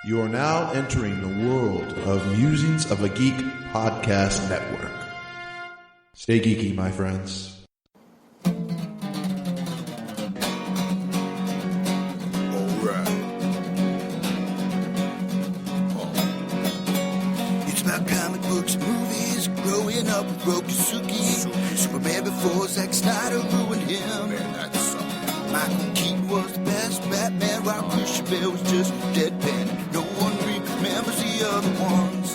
You are now entering the world of Musings of a Geek podcast network. Stay geeky, my friends. It's about comic books and movies. Growing up with Rokusuki. Superman before Zack Snyder ruined him. Man, that's something. Michael Keaton was the best Batman, while Christian Bale was just deadpan. No one remembers the other ones.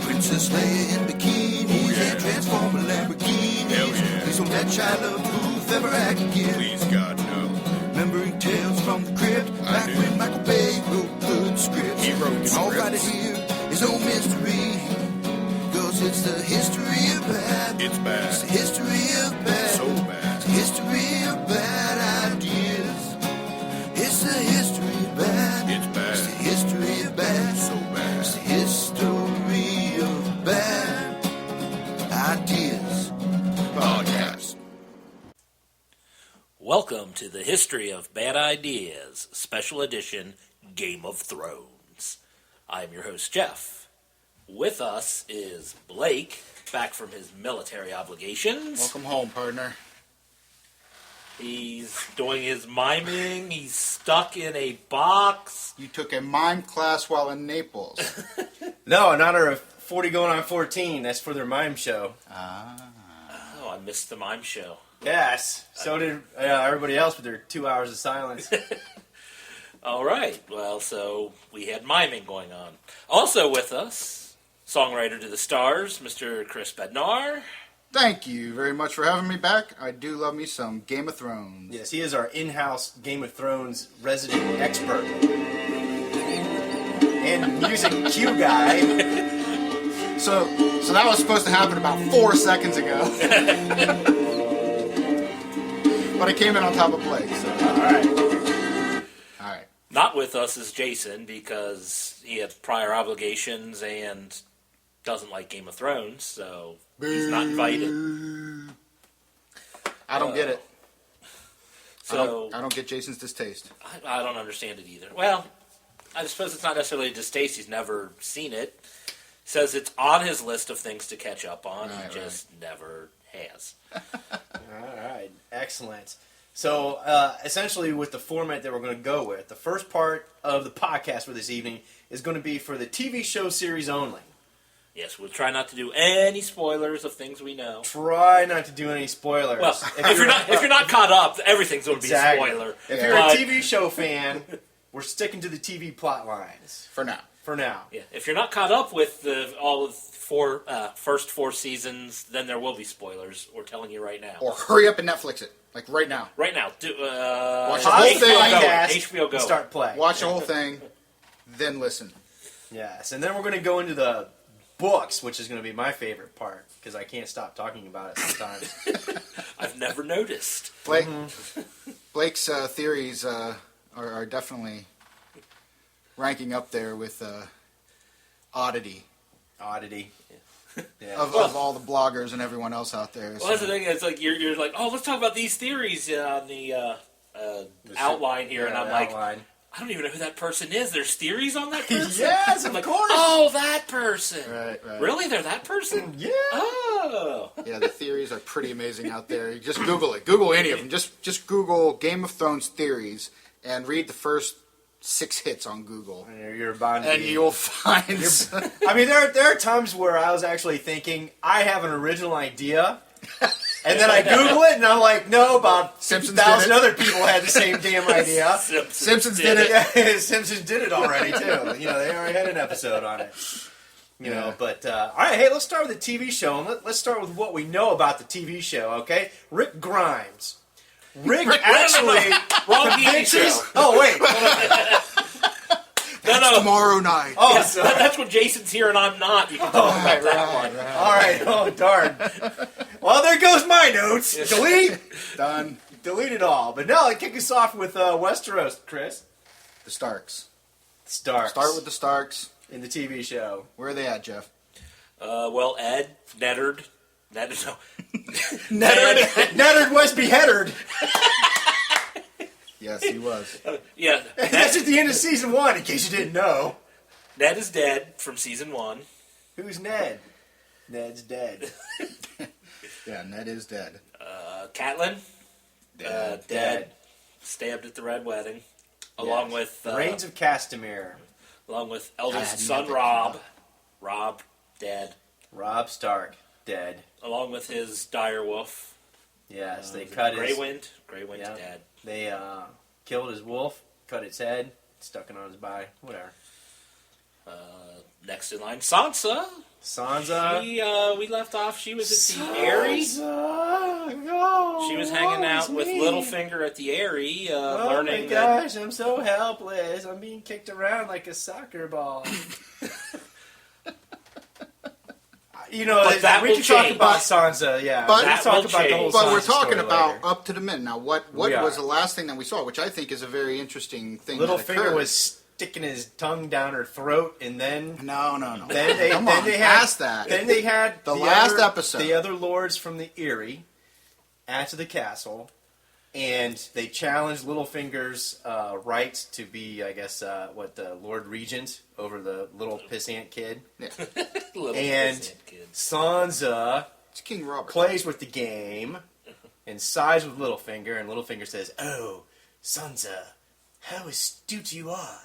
Princess Leia in bikinis and Transformer Lamborghinis. Please don't let Shia LaBeouf ever act again. Please, God, no. Remembering Tales from the Crypt, back when Michael Bay wrote good scripts. He wrote And all right scripts. here is no mystery, 'cause it's the history of bad. It's bad. It's the history of bad. So bad. It's the history of bad ideas. It's the history of bad. It's bad. It's the history of bad. So bad. It's the history of bad ideas. Podcast. Welcome to the History of Bad Ideas, Special Edition Game of Thrones. I'm your host, Jeff. With us is Blake, back from his military obligations. Welcome home, partner. He's doing his miming. He's stuck in a box. You took a mime class while in Naples. No, in honor of 40 going on 14. That's for their mime show. Oh, I missed the mime show. Yes. So did everybody else with their 2 hours of silence. All right. Well, so we had miming going on. Also with us, songwriter to the stars, Mr. Chris Bednar. Thank you very much for having me back. I do love me some Game of Thrones. Yes, he is our in-house Game of Thrones resident expert. And music cue guy. So that was supposed to happen about 4 seconds ago. But I came in on top of Blake, so all right. Not with us is Jason because he had prior obligations and doesn't like Game of Thrones, so he's not invited. I don't get it. So I don't get Jason's distaste. I don't understand it either. Well, I suppose it's not necessarily a distaste. He's never seen it. Says it's on his list of things to catch up on. Right, he just never has. All right, excellent. So, essentially, with the format that we're going to go with, the first part of the podcast for this evening is going to be for the TV show series only. Yes, we'll try not to do any spoilers of things we know. Try not to do any spoilers. Well, if you're not caught up, everything's going to Exactly. be a spoiler. If you're a TV show fan, we're sticking to the TV plot lines For now. for now. Yeah, if you're not caught up with all of first four seasons, then there will be spoilers. We're telling you right now. Or hurry up and Netflix it. Like right now. Right now, Watch the whole HBO thing. Go. Podcast, HBO Go. Start playing. Watch the whole thing, then listen. Yes, and then we're going to go into the books, which is going to be my favorite part because I can't stop talking about it sometimes. I've never noticed. Blake's theories are definitely ranking up there with oddity Yeah. of all the bloggers and everyone else out there. Well, that's the thing. It's like you're like, oh, let's talk about these theories on the outline here, and I'm like, outline. I don't even know who that person is. There's theories on that person. Yes, I'm of like, course. oh, that person. Right. Really, they're that person? Yeah. Oh. Yeah, the theories are pretty amazing out there. You just Google it. Google any of them. Just Google Game of Thrones theories and read the first 6 hits on Google. You're bound to And be- you'll find... I mean, there are times where I was actually thinking, I have an original idea, and then I Google it, and I'm like, no, about Simpsons 6,000 did it. other people had the same damn idea. Simpsons did it. Yeah, Simpsons did it already, too. You know, they already had an episode on it. You know, but, all right, hey, let's start with the TV show, and let's start with what we know about the TV show, okay? Rick Grimes. Rick actually Wrong TV show. convinces... Oh, wait. No. Tomorrow night. Oh, so, That's when Jason's here and I'm not. You can talk about that one. all right. Oh, darn. Well, there goes my notes. Delete. Done. Delete it all. But no, kick us off with Westeros, Chris. The Starks. Starks. Start with the Starks. in the TV show. Where are they at, Jeff? Well, Ed, Neddard. Neddard was beheaded. Yes, he was. Yeah, That's at the end of season 1, in case you didn't know. Ned is dead from season 1. Who's Ned? Ned's dead. Yeah, Ned is dead. Catelyn, dead. Stabbed at the Red Wedding. Along with... Reigns of Castamere. Along with I eldest hadn't son met that Robb. kid. Robb, dead. Robb Stark, dead. Along with his direwolf. Yes, they cut his... Grey Wind's Yeah. dead. They killed his wolf, cut its head, stuck it on his body, whatever. Next in line, Sansa. Sansa. We left off. She was at the Eyrie. She was hanging out with Littlefinger at the Eyrie, learning my gosh, I'm so helpless. I'm being kicked around like a soccer ball. You know, But that we will can talk change. about Sansa, yeah. But- we can That talk will about the whole change. But we're Sansa talking story about later. up to the minute. Now, what We was are. the last thing that we saw, which I think is a very interesting thing that Littlefinger occurred. was sticking his tongue down her throat, and then No. then they Come then on, they had past that. Then they had The last other, episode. the other lords from the Eyrie at the castle, and they challenged Littlefinger's rights to be, I guess, the Lord Regent over the little pissant kid. Little And peasant kid. Sansa It's King Robert. plays with the game and sides with Littlefinger, and Littlefinger says, "Oh, Sansa, how astute you are.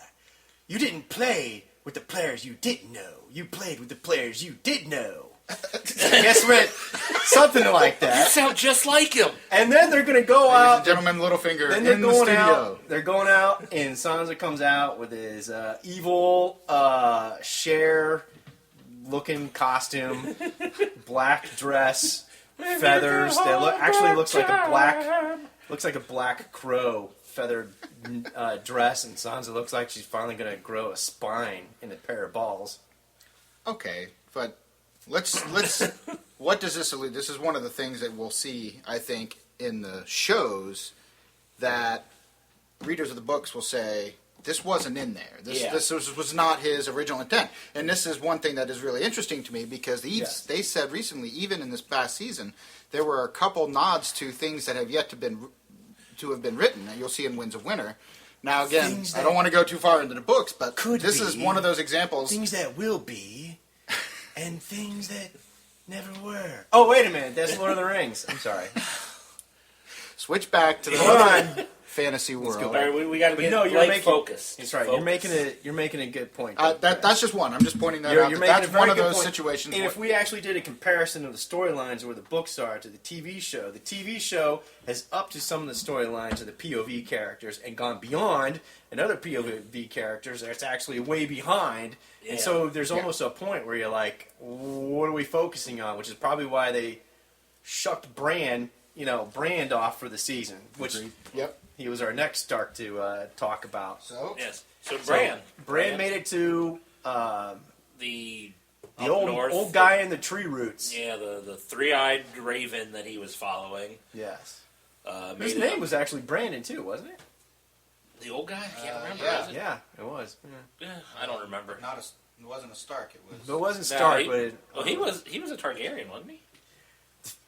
You didn't play with the players you didn't know. You played with the players you did know." I guess went something like You that. sound just like him. And then they're going to go Ladies and out. gentlemen, Littlefinger Then they're in the going studio. out. They're going out, and Sansa comes out with his evil Cher-looking costume, black dress, feathers. That actually looks like a black crow feathered dress, and Sansa looks like she's finally going to grow a spine in a pair of balls. Okay, but let's what does this allude? This is one of the things that we'll see, I think, in the shows that readers of the books will say this wasn't in there. This was not his original intent. And this is one thing that is really interesting to me because they said recently, even in this past season, there were a couple nods to things that have yet to have been written, and you'll see in Winds of Winter. Now, again, I don't want to go too far into the books, but this is one of those examples. Things that will be, and things that never were. Oh, wait a minute. That's Lord of the Rings. I'm sorry. Switch back to the Hold on. fantasy world. All right, we got to get No, Blake focused. That's right. Focus. You're making a good point. That's just one. I'm just pointing that You're out. making That's a very one of good those point. situations. And where- if we actually did a comparison of the storylines where the books are to the TV show has upped to some of the storylines of the POV characters and gone beyond, and other POV characters that's actually way behind. Yeah. And so there's almost a point where you're like, what are we focusing on? Which is probably why they shucked Brand off for the season, which Yep. he was our next Stark to talk about. So Yes. So Bran. Bran made it to the the up old north, old guy in the tree roots. Yeah, the three-eyed raven that he was following. Yes. Made His it name up. was actually Brandon too, wasn't it? The old guy. I can't remember. yeah. Is it? Yeah, it was. Yeah. I don't remember. it wasn't a Stark. It was. But it wasn't No, Stark, he- but it, Well, he was a Targaryen, wasn't he?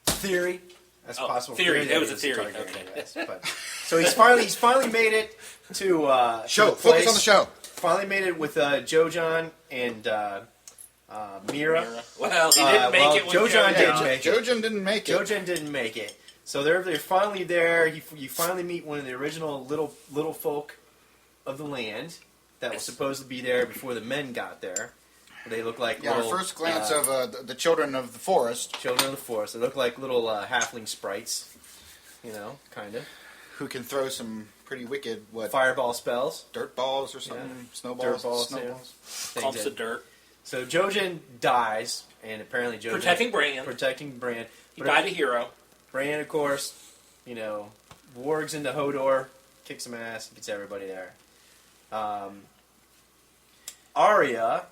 theory. That's Oh, possible. theory. that That was he a theory. Targaryen, Okay. yes. But, so he's finally made it to Show. to the Focus place. on the show. Finally made it with Jojon and Mira. Well, he didn't make it with Jojon didn't Jojon. make it. Jojen didn't make it. Jojen didn't make it. So they're finally there. You finally meet one of the original little folk of the land that was supposed to be there before the men got there. They look like Yeah, our little, first glance of the children of the forest, children of the forest. They look like little halfling sprites, kind of who can throw some pretty wicked fireball spells, dirt balls or something, Yeah. snowballs, dirt balls, snowballs. things Clumps that- of dirt. So Jojen dies, and apparently Jojen Protecting Bran. protecting Bran. He died a hero. Bran, of course, wargs into Hodor, kicks some ass, gets everybody there. Arya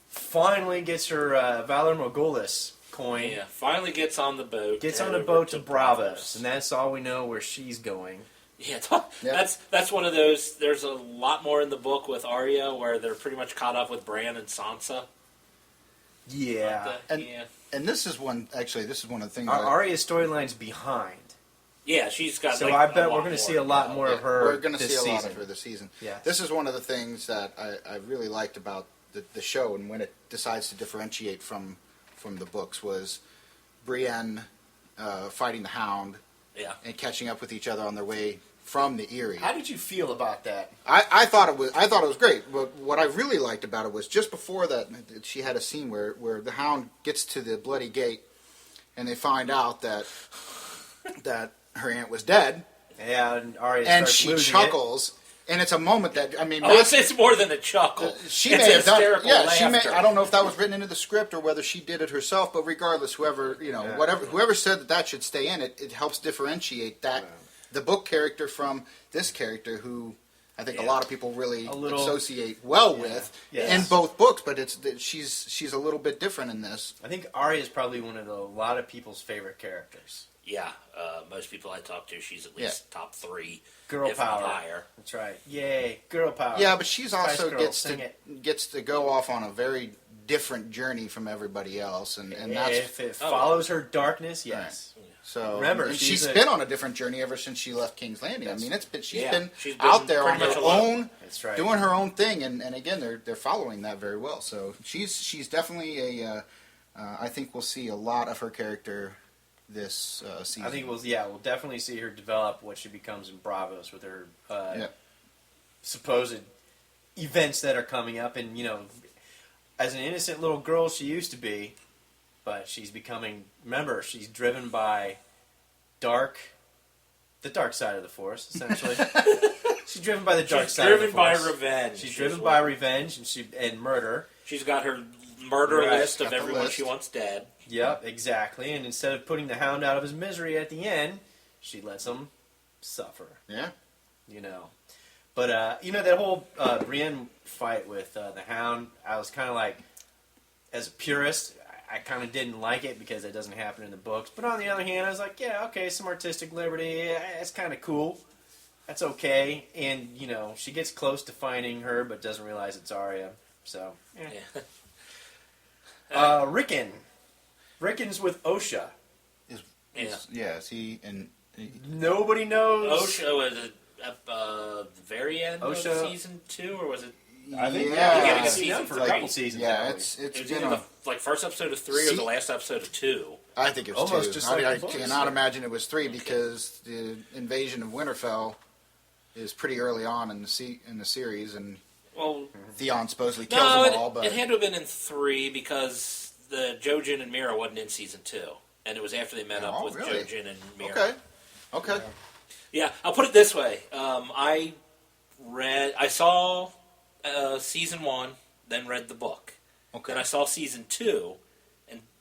finally gets her Valor Morghulis coin. Yeah, finally gets on the boat. Gets on head a boat over to Bravos, and that's all we know where she's going. Yeah, that's one of those. There's a lot more in the book with Arya where they're pretty much caught up with Bran and Sansa. Yeah. And- yeah. And this is one. Actually, this is one of the things. Arya's storyline's behind. Yeah, she's got. So like, I a bet lot we're going to see a lot more of her. We're going to see a season. lot of her this season. Yes. This is one of the things that I really liked about the show, and when it decides to differentiate from the books, was Brienne fighting the Hound Yeah. and catching up with each other on their way from the Eyrie. How did you feel about that? I thought it was great. But what I really liked about it was just before that, she had a scene where the Hound gets to the Bloody Gate, and they find out that her aunt was dead, And Arya and starts she losing chuckles, and it's a moment that It's more than a chuckle. She it's may have done. hysterical Yeah, she may. laughter. I don't know if that was written into the script or whether she did it herself. But regardless, whoever said that should stay in it, it helps differentiate the book character from this character, who I think a lot of people really associate well with in both books. But she's a little bit different in this. I think Arya is probably one of a lot of people's favorite characters. Yeah, most people I talk to, she's at least top 3, Girl if power. not higher. That's right. Yay, girl power. Yeah, but she's Spice also Girls, sing it. gets to go off on a very different journey from everybody else, and that's If it follows her darkness, yes. Right. So Remember, and she's she's been on a different journey ever since she left King's Landing. I mean, she's been been out there on pretty her much alone. own, That's right. doing her own thing, and again, they're following that very well. So she's definitely I think we'll see a lot of her character this season. I think we'll definitely see her develop what she becomes in Bravos with her supposed events that are coming up. And, as an innocent little girl she used to be, but she's becoming, remember, she's driven by the dark side of the Force, essentially. She's driven by the dark side of the Force. She's driven by revenge. She's driven by revenge and murder. She's got her murder list of got the everyone list. she wants dead. Yep, exactly. And instead of putting the Hound out of his misery at the end, she lets him suffer. Yeah. But that whole Brienne fight with the Hound, I was kind of like, as a purist, I kind of didn't like it because it doesn't happen in the books. But on the other hand, I was like, yeah, okay, some artistic liberty, it's kind of cool. That's okay. And she gets close to finding her, but doesn't realize it's Arya. So, Yeah. Rickon. Rickon's with Osha. Is he and Nobody knows. Osha was at the very end of Osha. season 2, or was it? I think Yeah. we Yeah, haven't seen season him for a three. couple seasons. yeah, haven't we? it's It was been either the first episode of 3 or the last episode of 2. I think it was Almost 2. just like I the books. cannot imagine it was 3 because the invasion of Winterfell is pretty early on in the series, and Well, Theon supposedly kills no, them all. But it had to have been in 3 because the Jojen and Mira wasn't in season 2, and it was after they met up with really? Jojen and Mira. Okay. Yeah, I'll put it this way: I saw season 1, then read the book. Okay. Then I saw season 2,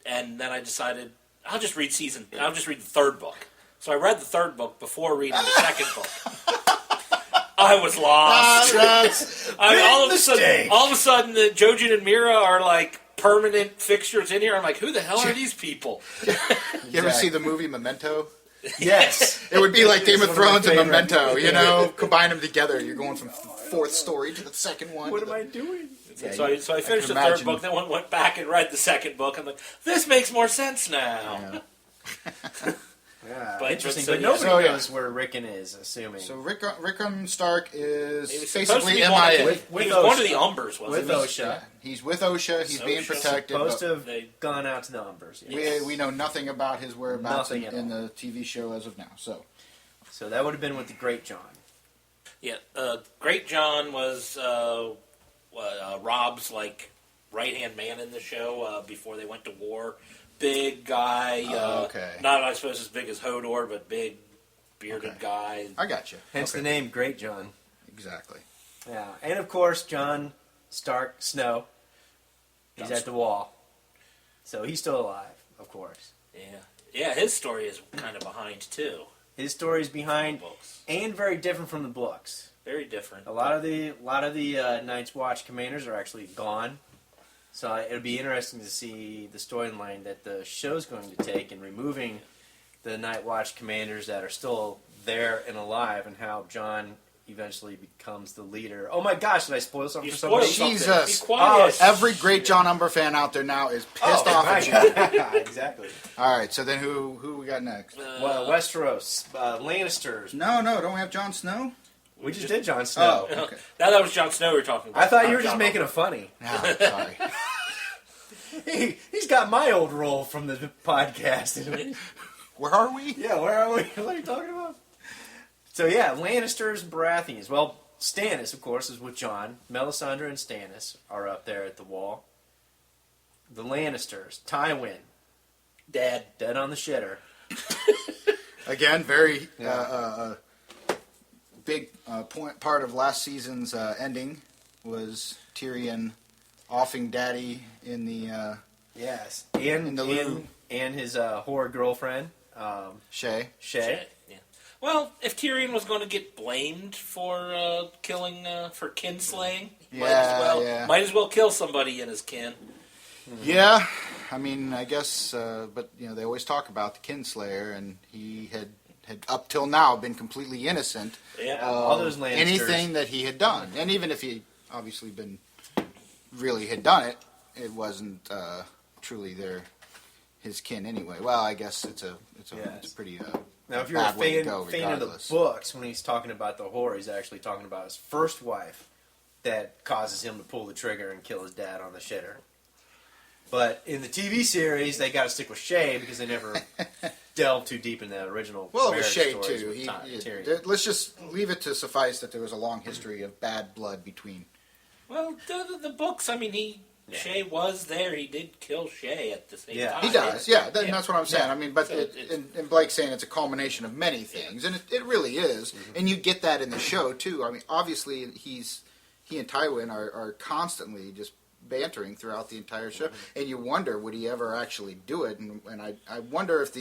and then I decided I'll just read the third book. So I read the third book before reading the second book. I was lost. All of a sudden, the Jojen and Mira are like permanent fixtures in here. I'm like, who the hell are these people? You ever see the movie Memento? Yes. It would be like Game of It's one of my Thrones and favorite. Memento, combine them together. You're going from fourth story to the second one. What am I doing? So I finished the imagine. third book, then went back and read the second book. I'm like, this makes more sense now. Yeah, But- interesting. but But so, nobody yeah. knows where Rickon is, assuming. So Rickon Stark is He was supposed to basically be one of MIA. the- With he was one of Osha. the Umbers, wasn't with he? Osha. Yeah, he's with Osha. He's being Osha. protected. Supposed but to have they- gone out to the Umbers. we, Yes. we know nothing about his whereabouts Nothing in at all. the TV show as of now. So that would have been with the Great John. Yeah, Great John was Rob's right-hand man in the show before they went to war. Big guy. Okay. Not, I suppose, as big as Hodor, but big, bearded Okay. guy. I got you. Hence Okay. the name Great John. Exactly. Yeah, and of course John Stark Snow. He's at the wall, so he's still alive, of course. Yeah, his story is kind of behind, too. His story's behind Books. and very different from the books. Very different. A lot of the Night's Watch commanders are actually gone, so it'll be interesting to see the storyline that the show's going to take in removing the Night Watch commanders that are still there and alive, and how John eventually becomes the leader. Oh my gosh, did I spoil something You for somebody? spoiled something. Jesus. Be quiet. Every great John Umber fan out there now is pissed off at you. Exactly. All right, so then who we got next? Well, Westeros, Lannisters. No, don't we have Jon Snow? We just did Jon Snow. Oh, okay. Now that was Jon Snow we were talking about. I thought not you were just Jon making Umber. it funny. Oh, sorry. He's got my old role from the podcast. Where are we? Yeah, where are we? What are you talking about? So yeah, Lannisters and Baratheons. Well, Stannis, of course, is with Jon. Melisandre and Stannis are up there at the wall. The Lannisters, Tywin, dead on the shitter. Again, very Yeah. big part of last season's ending was Tyrion offing Daddy in the Yes, In the loo. and his whore girlfriend, Shay. Shay. Yeah. Well, if Tyrion was going to get blamed for killing, for kinslaying, might as well kill somebody in his kin. Yeah, I mean, I guess, but they always talk about the Kinslayer, and he had up till now been completely innocent. Yeah. All those Lannisters. Anything that he had done, and even if he obviously really had done it, it wasn't truly his kin anyway. Well, I guess it's a pretty Now, if you're a bad way to fan go, of the regardless. books, when he's talking about the whore, he's actually talking about his first wife that causes him to pull the trigger and kill his dad on the shitter. But in the TV series, they got to stick with Shay because they never delved too deep in the original. Well, it was marriage Shay stories too. with Tyrion. Let's just leave it to suffice that there was a long history of bad blood between. Well, the books, I mean, Shay was there. He did kill Shay at the same time. He does, yeah. Yeah. That's what I'm saying. Yeah. I mean, but So and Blake's saying it's a culmination of many things, and it really is. And you get that in the show too. I mean, obviously he and Tywin are constantly just bantering throughout the entire show, and you wonder would he ever actually do it? And I wonder if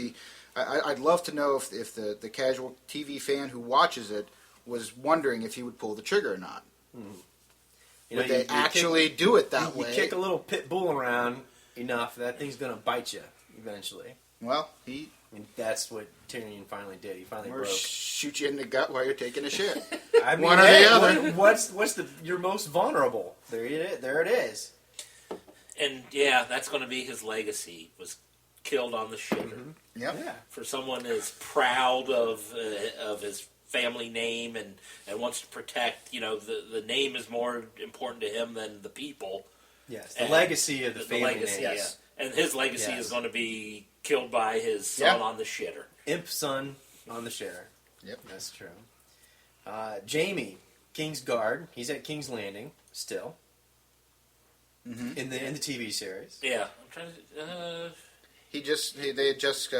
I'd love to know if the casual TV fan who watches it was wondering if he would pull the trigger or not. Would they actually do it that way? You kick a little pit bull around enough, that thing's going to bite you eventually. Well, I mean, that's what Tyrion finally did. He finally or broke. shoot you in the gut while you're taking a shit. I mean, one or the other. What's you're most vulnerable? There it is. And yeah, that's going to be his legacy. Was killed on the shitter. Yep. Yeah. For someone as proud of his family name and wants to protect, the name is more important to him than the people. Yes. The And legacy of the family legacy, name. yes. Yeah. And his legacy is going to be killed by his son on the shitter. Imp son on the shitter. Yep. That's true. Jaime, King's Guard. He's at King's Landing still. Mm-hmm. In the TV series. Yeah, I'm trying to. They had just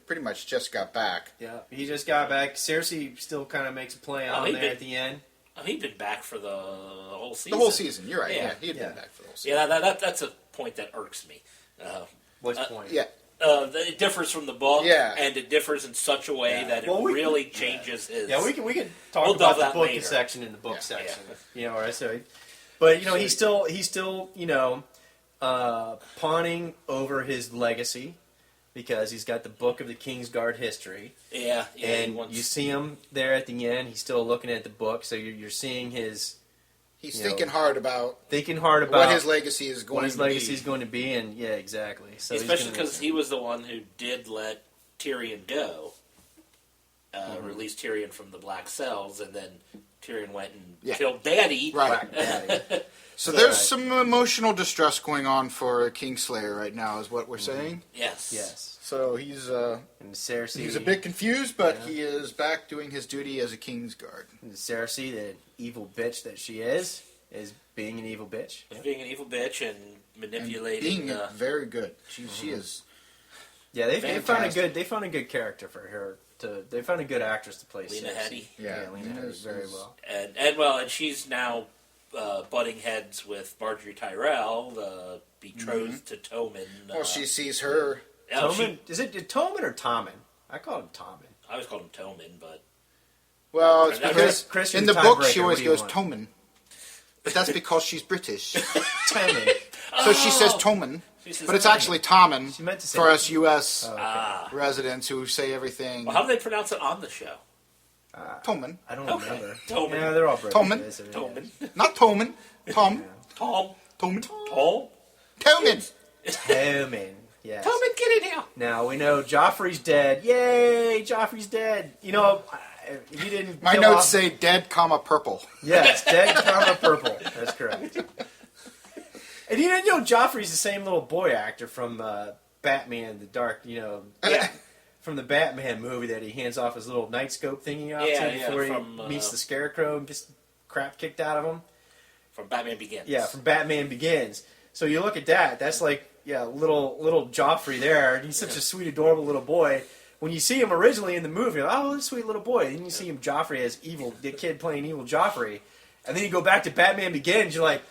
pretty much just got back. Yeah, he just got back. Cersei still kind of makes a play on there at the end. He'd been back for the whole season. The whole season, you're right. Yeah. Yeah, he had Yeah. been back for the whole season. Yeah, that's a point that irks me. What's the point? Yeah. It differs from the book, Yeah. and it differs in such a way that it really changes his. Yeah, we can talk We'll about delve the that book later. section in the book Yeah. section. Right? So, but he's still pawning over his legacy because he's got the book of the King's Guard history. Yeah, And you see him there at the end. He's still looking at the book, so you're seeing his. He's thinking hard about what his legacy is going to be. going to be, and yeah, exactly. So especially because he was the one who did let Tyrion go, release Tyrion from the Black Cells, and then Tyrion went and killed Daddy. Right. Daddy. So there's some emotional distress going on for Kingslayer right now, is what we're saying. Yes. Yes. So he's And Cersei. a bit confused, but he is back doing his duty as a King's Guard. And Cersei, the evil bitch that she is being an evil bitch. Being an evil bitch and manipulating. Being very good. She is. Yeah, they found Fantastic. a good character for her. They found a good actress to play Lena Cersei. Headey. Yeah, Lena Headey is- very is- well. And she's now butting heads with Marjorie Tyrell, the betrothed to Tommen. Well, she sees her. Tommen, is it Tommen or Tommen? I call him Tommen. I always called him Tommen, but Well, it's Chris- because Christian's in the book tiebreaker, she what always do you goes want? Tommen. But that's because she's British. Tommen. So she says Tommen. She says But it's Tommen. actually Tommen She meant to say for us U.S. Oh, okay. residents who say everything. Well, how do they pronounce it on the show? Toman. I don't Okay. remember. Toman. Yeah, they're all brothers. Toman. Yes, I mean, Toman. Not Toman. Tom. Tom. Toman. Tom. Toman. Toman. Yes. Toman, get in here. Now we know Joffrey's dead. Yay! Joffrey's dead. You know, if you didn't. My kill notes off- say dead, purple. Yes, dead, purple. That's correct. And you know, Joffrey's the same little boy actor from Batman: The Dark. Yeah. From the Batman movie that he hands off his little night scope thingy off to before he meets the Scarecrow and gets crap kicked out of him. From Batman Begins. Yeah, from Batman Begins. So you look at that. That's like little Joffrey there. And he's such a sweet, adorable little boy. When you see him originally in the movie, you're like, oh, this sweet little boy. And then you see him Joffrey as the kid playing evil Joffrey. And then you go back to Batman Begins. You're like,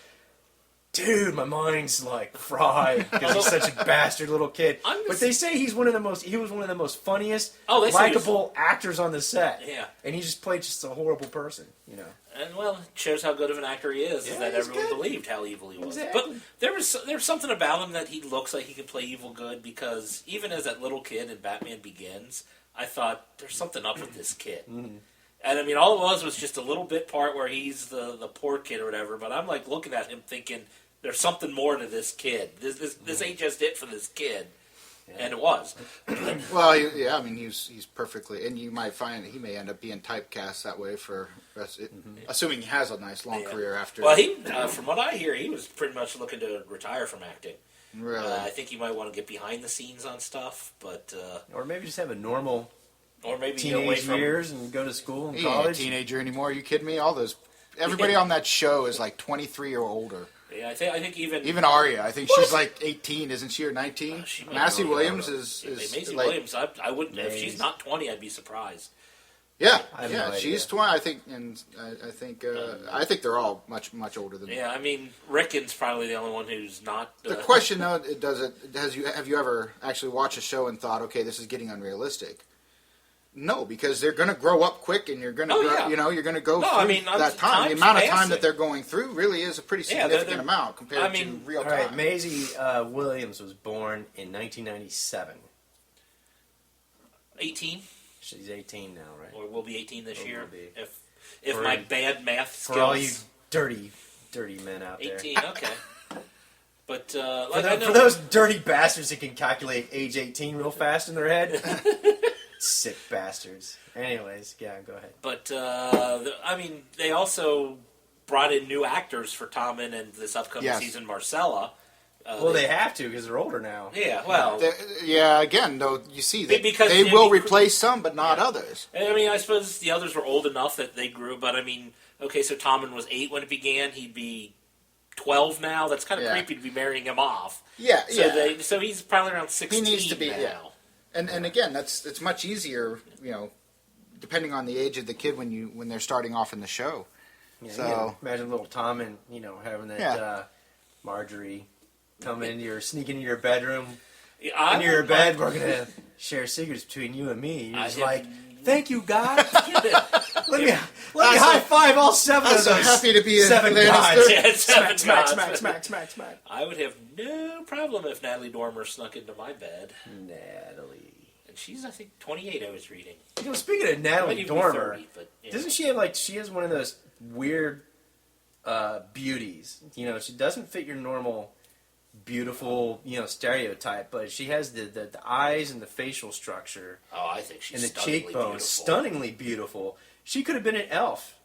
dude, my mind's like fried because he's such a bastard little kid. But they say he was one of the most funniest, likable actors on the set. Yeah. And he just played just a horrible person, And well, it shows how good of an actor he is. Yeah, That he's everyone good. believed how evil he was. Exactly. But there was something about him that he looks like he could play evil good. Because even as that little kid in Batman Begins, I thought there's something up with this kid. Mm-hmm. And I mean, all it was just a little bit part where he's the poor kid or whatever. But I'm like looking at him thinking, there's something more to this kid. This ain't just it for this kid. Yeah. And it was. Well, I mean, he's perfectly, and you might find that he may end up being typecast that way for, assuming he has a nice long career after. Well, he, from what I hear, he was pretty much looking to retire from acting. Really? I think he might want to get behind the scenes on stuff, but or maybe just have a normal or maybe teenage years and go to school and he college. ain't a teenager anymore. Are you kidding me? Everybody on that show is like 23 or older. Yeah, I think even Arya. I think she's like 18, isn't she, or 19? Massey Williams is Maisie like, Williams. I wouldn't if she's not 20. I'd be surprised. Yeah, I have no idea. she's 20. I think, and I think they're all much older than. Yeah, I mean Rickon's probably the only one who's not. The question though, have you ever actually watched a show and thought, okay, this is getting unrealistic? No, because they're going to grow up quick, and you're going to, you're going to go through that time. The amount of time that they're going through really is a pretty significant amount compared to real time. All right, Maisie Williams was born in 1997. 18. She's 18 now, right? Or will be 18 this year. Will be. If my bad math skills. For all you dirty men out there. 18, okay. But for those dirty bastards that can calculate age 18 real fast in their head. Sick bastards. Anyways, yeah, go ahead. But, I mean, they also brought in new actors for Tommen and this upcoming season, Marcella. They have to because they're older now. Yeah, well. Again, though, you see that because they will replace some, but not others. I mean, I suppose the others were old enough that they grew, but I mean, okay, so Tommen was 8 when it began. He'd be 12 now. That's kind of creepy to be marrying him off. Yeah, So he's probably around 16 he needs to be, now. yeah. And again, it's much easier, depending on the age of the kid when they're starting off in the show. Yeah, so imagine little Tom and having that Marjorie come sneak into your bedroom, into your bed. We're gonna share secrets between you and me. You're just like, thank you, God. Let me high five all 7 of those. I'm so happy to be 7 Lannister. gods. Yeah, Smack. I would have no problem if Natalie Dormer snuck into my bed. Natalie. And she's, I think, 28 I was reading. Speaking of Natalie Dormer, 30, but, doesn't she have she has one of those weird beauties? She doesn't fit your normal beautiful, stereotype, but she has the eyes and the facial structure. Oh, I think she's and the stunningly cheekbones, beautiful. stunningly beautiful. She could have been an elf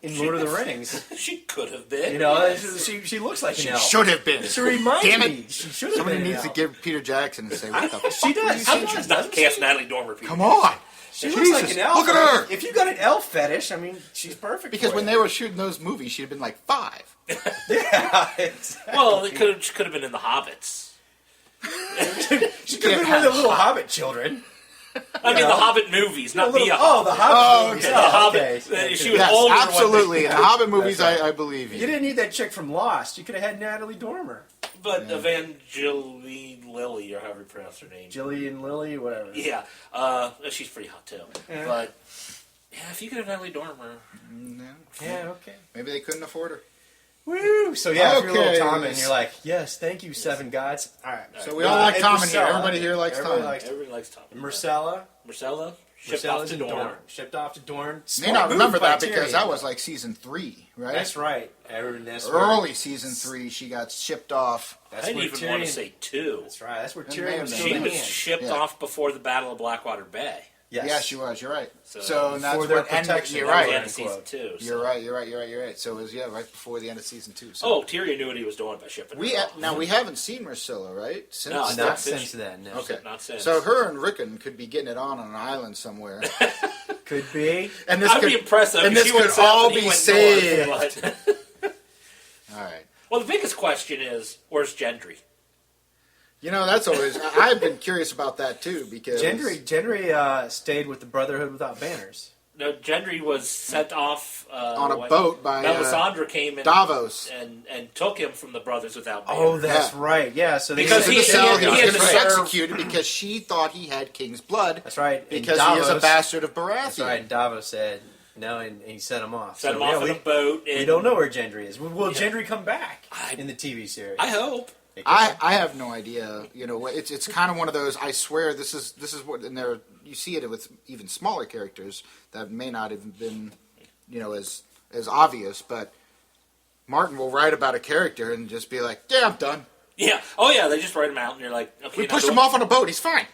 in Lord of the Rings. She could have been. She looks like an elf. She should have been. She reminds Damn me. it. She should have Somebody been. needs to give Peter Jackson and say, what the fuck? She does. How does not cast Natalie Dormer? People? Come on. She looks like an elf. Look at her. If you got an elf fetish, she's perfect. Because for when it. they were shooting those movies, she'd have been like 5. Yeah, exactly. Well, it could have been in the Hobbits. She could have been one of the little Hobbit children. I mean, the Hobbit movies, not the The Hobbit movies. okay. The Hobbit. Okay. She was Yes, older. absolutely. In the Hobbit movies, That's right. I believe you. You didn't need that chick from Lost. You could have had Natalie Dormer. But Evangeline Lilly, or however you pronounce her name. Jillian Lilly, whatever. Yeah. She's pretty hot, too. Yeah. But, yeah, if you could have Natalie Dormer. Yeah, okay. Maybe they couldn't afford her. Woo! So yeah, if you're a Okay. little Tom and you're like, yes, thank you, 7 gods. All right. So we all like and Tom in here. Marcella. Everybody here likes Everybody Tom. likes Everybody likes Tom. Marcella. Marcella, Shipped off to Dorne. Shipped off to Dorne. May not remember that because that Tyrion. was like season 3, right? That's right. That's Early right. season 3, she got shipped off. That's I didn't where even want to Tyrion- say 2. That's right. That's where It may Tyrion have was been. still She in was hand. shipped Yeah. off before the Battle of Blackwater Bay. Yes. Yeah, she was. You're right. So, So that's for their what ended. protection, You're that was the right. end of season 2. So. You're right. So it was right before the end of season 2. So Oh, Tyrion knew what he was doing by shipping her off. now we haven't seen Marcilla, right? Since No, that? Not since- since then. No. Okay. Not since. So her and Rickon could be getting it on an island somewhere, Could be. and this I'd could be impressed. and this she went could south all and he be went saved. north, but- All right. Well, the biggest question is, where's Gendry? You know, that's always. I've been curious about that too because Gendry stayed with the Brotherhood Without Banners. No, Gendry was sent off on a when boat by Melisandre came in Davos. and took him from the Brothers Without Banners. Oh, that's Yeah. right. Yeah. So Because He he was in the cell, he had was to going to be serve- executed because she thought he had king's blood. That's right. Because and he is a Davos- bastard of Baratheon. That's right. And Davos said no, and he sent him off. Sent him So, off yeah, on a boat. we And don't know where Gendry is. Will Yeah. Gendry come back I- in the TV series? I hope. I have no idea. You know, it's kind of one of those. I swear this is what, and there you see it with even smaller characters that may not have been, you know, as obvious. But Martin will write about a character and just be like, "Yeah, I'm done. Yeah. Oh, yeah. They just write him out, and you're like, okay. We now pushed go- him off on a boat. He's fine.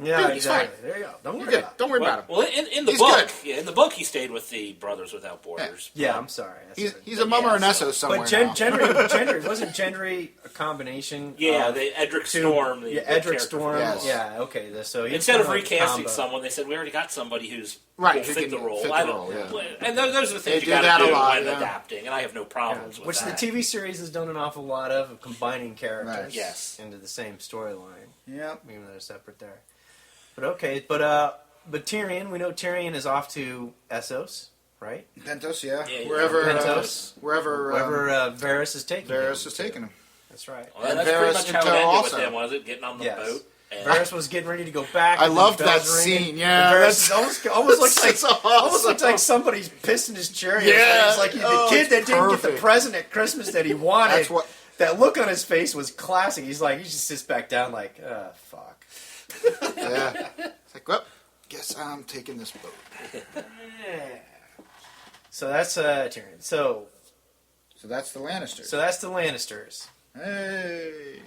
Yeah, Dude, he's fine. exactly. There you go. Don't You're worry good. about it. Don't worry about him. Well, in the He's book, good. yeah, in the book, he stayed with the Brothers Without Borders. Yeah, I'm sorry. That's He's a mummer Yeah, and so- Essos somewhere but now. Gendry wasn't Gendry a combination? Yeah, of the Edric two- Storm. The Edric character Storm. from- Yes. Yeah. Okay. So he's Instead of kinda like a recasting combo. someone, they said we already got somebody who's Right, will who fit can the role. fit the I don't, role, yeah. And those are the They things do you got that to a do lot, when yeah. adapting, and I have no problems with Which that. the TV series has done an awful lot of combining characters Right. Yes. into the same storyline, Yep. even though they're separate there. But okay, but Tyrion, we know Tyrion is off to Essos, right? Pentos, yeah. Yeah, Wherever, Pentos. wherever Varys is taking him. Varys is taking him. That's right. Well, And that's pretty Varys much did how it too ended also. with him, was it? Getting on the Yes. boat. And Varys was getting ready to go back. I and loved the bells that ringing, scene. Yeah, and that's Varys almost looks like so awesome. somebody's pissed in his chariot. Yeah. It's like the Oh, kid it's that didn't get the perfect. present at Christmas that he wanted. That's what- That look on his face was classic. He just sits back down like, fuck. yeah. It's like, well, guess I'm taking this boat. So that's Tyrion. So that's the Lannisters. that's the Lannisters. Hey.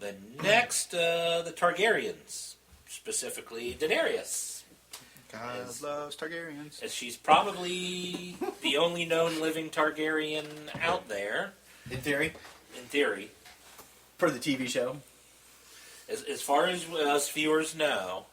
then next, the Targaryens, specifically Daenerys, God loves Targaryens. as she's probably the only known living Targaryen out there, In theory, in theory. for the TV show, As far as us viewers know,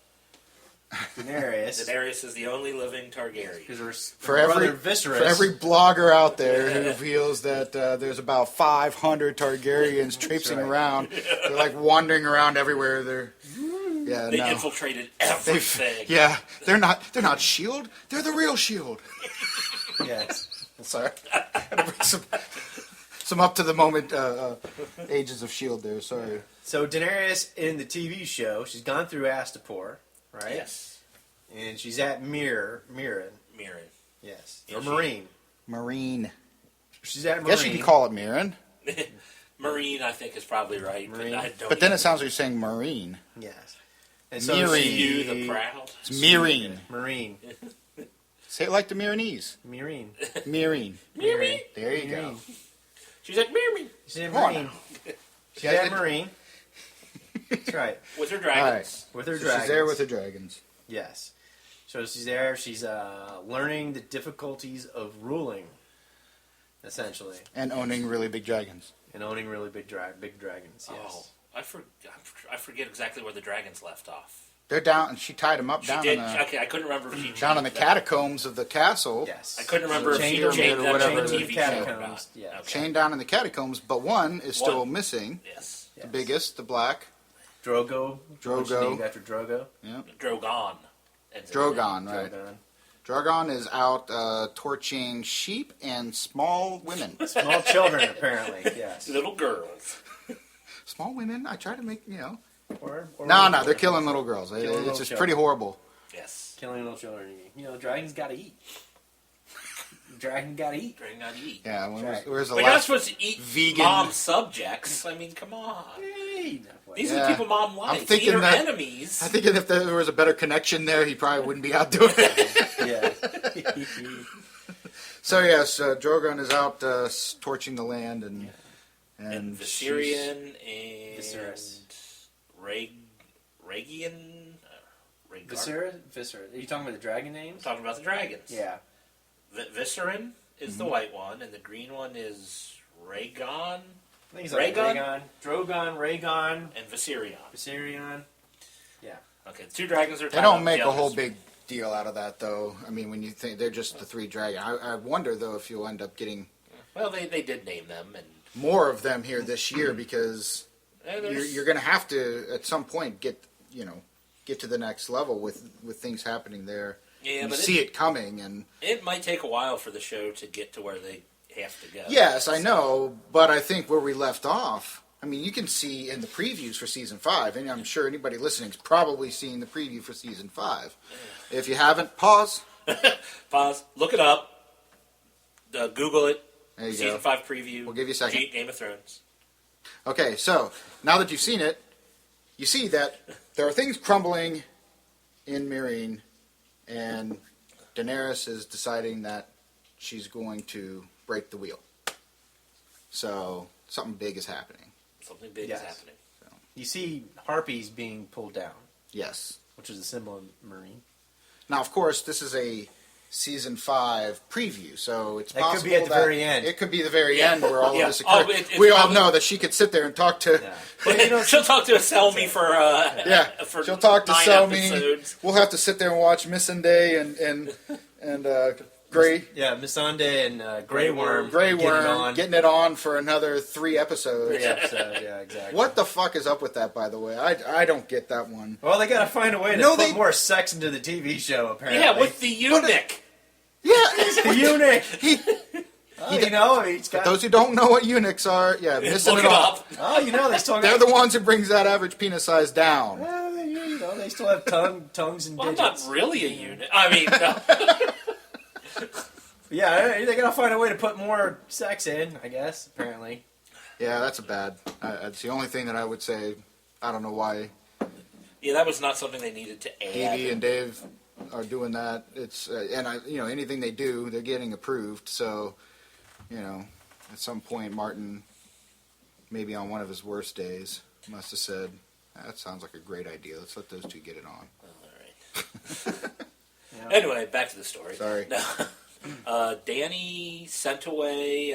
Daenerys. Daenerys is the only living Targaryen. Because her For brother every Viserys. for every blogger out there who feels that there's about 500 Targaryens traipsing right. around, they're like wandering around everywhere. They're They no. infiltrated everything. Yeah, they're not Shield. They're the real Shield. Yes. Sorry, Gotta bring some up to the moment ages of Shield there. Sorry. So Daenerys in the TV show, she's gone through Astapor, right? Yes. And she's at Mirren. Mirren. Yes. Yeah, Or she- Marine. Marine. She's at I Marine. guess you can call it Mirren, Marine, I think, is probably right. Marine. But, I don't but then even- it sounds like you're saying Marine. Yes. And Mirene. You, the proud. It's Mirene. Marine. Say it like the Miranese. Marine. Mirene. Mirene. There you go. Marine. She's like Mirene. She's at Come on Marine. now. She's Guys, at it- Marine. That's right. With her dragons. With her So dragons. she's there with the dragons. Yes. So she's there. She's learning the difficulties of ruling, essentially, And owning really big dragons. and owning really big dragons. Yes. Oh, I forget exactly where the dragons left off. They're down, and she tied them up She down did. in the Okay, I couldn't remember if she down in the changed catacombs of the castle. Yes. I couldn't remember if she Chained changed or that whatever to the the TV show or catacombs, not. yeah. Okay. Chained down in the catacombs, but one is still One. missing. Yes. The biggest, the black. Drogo. Drogo. Which is named after Drogo. Yeah. Drogon. ends up Drogon, right. Drogon. Drogon is out torching sheep and small women. Small children, apparently. Yes. being little girls. Small women? I try to make, Or No, they're killing little girls. Killing It's little just children. pretty horrible. Yes. killing little children. Dragons gotta eat. Dragon gotta eat. Dragon got to eat. Yeah, Right. where's the But you're not last... supposed to eat vegan- mom subjects. I mean, come on. Hey, no, These are the people Mom likes. I'm thinking These are that- enemies. I think if there was a better connection there, he probably wouldn't be out doing it. Yeah. So yes, Drogon is out torching the land, and Viserion and Viserys. Rhaegon. Visera? Are you talking about the dragon names? Talking about the dragons. Yeah. Viserion is the white one, and the green one is Rhaegon I think he's like Rhaegon, Drogon, Rhaegon, and Viserion. Viserion. Okay, the two dragons are. they don't make a whole big deal out of that, though. I mean, when you think they're just the three dragons, I wonder though if you'll end up getting Well, they did name them, and more of them here this year because there's- you're going to have to at some point get to the next level with things happening there. yeah, You but see it coming, and it might take a while for the show to get to where they have to go. yes, I know, but I think where we left off, I mean, you can see in the previews for season 5, and I'm sure anybody listening's probably seen the preview for season 5. If you haven't, pause. Pause. Look it up. Google it. There you Season go. 5 preview. We'll give you a second. Game of Thrones. Okay, so now that you've seen it, you see that there are things crumbling in Meereen, and Daenerys is deciding that she's going to break the wheel. So something big is happening. Something big Yes. is happening. You see harpies being pulled down, Yes. which is a symbol of Marine. Now, of course, this is a season 5 preview, so it's That could possible be at the that very end. It could be the very end where all Yeah. of this occurs. Oh, it's we all probably- know that she could sit there and talk to. Yeah. But, you know, She'll talk to a Selmy for for She'll talk to 9 Selmy. episodes. We'll have to sit there and watch Missandei and Grey Missandei and Grey Worm. Grey getting Worm on. getting it on for another 3 episodes. Yeah, episode, yeah, exactly. What the fuck is up with that? By the way, I don't get that one. Well, they gotta find a way to No, put they- more sex into the TV show, apparently. Yeah, with the eunuch. Yeah, the eunuch. he, You know, he's got. those who don't know what eunuchs are, yeah, missing Look it it off. up. Oh, you know, they still They're got. the ones who brings that average penis size down. Well, you know, they still have tongues and Well, I'm digits. not really a eunuch. I mean, no. Yeah, they gotta find a way to put more sex in, I guess, apparently. Yeah, that's a bad. That's the only thing that I would say. I don't know why Yeah, that was not something they needed to add. Davey and Dave are doing that. It's anything they do, they're getting approved. So, at some point, Martin, maybe on one of his worst days, must have said, "That sounds like a great idea. Let's let those two get it on." All right. Anyway, back to the story. Sorry. No. Danny sent away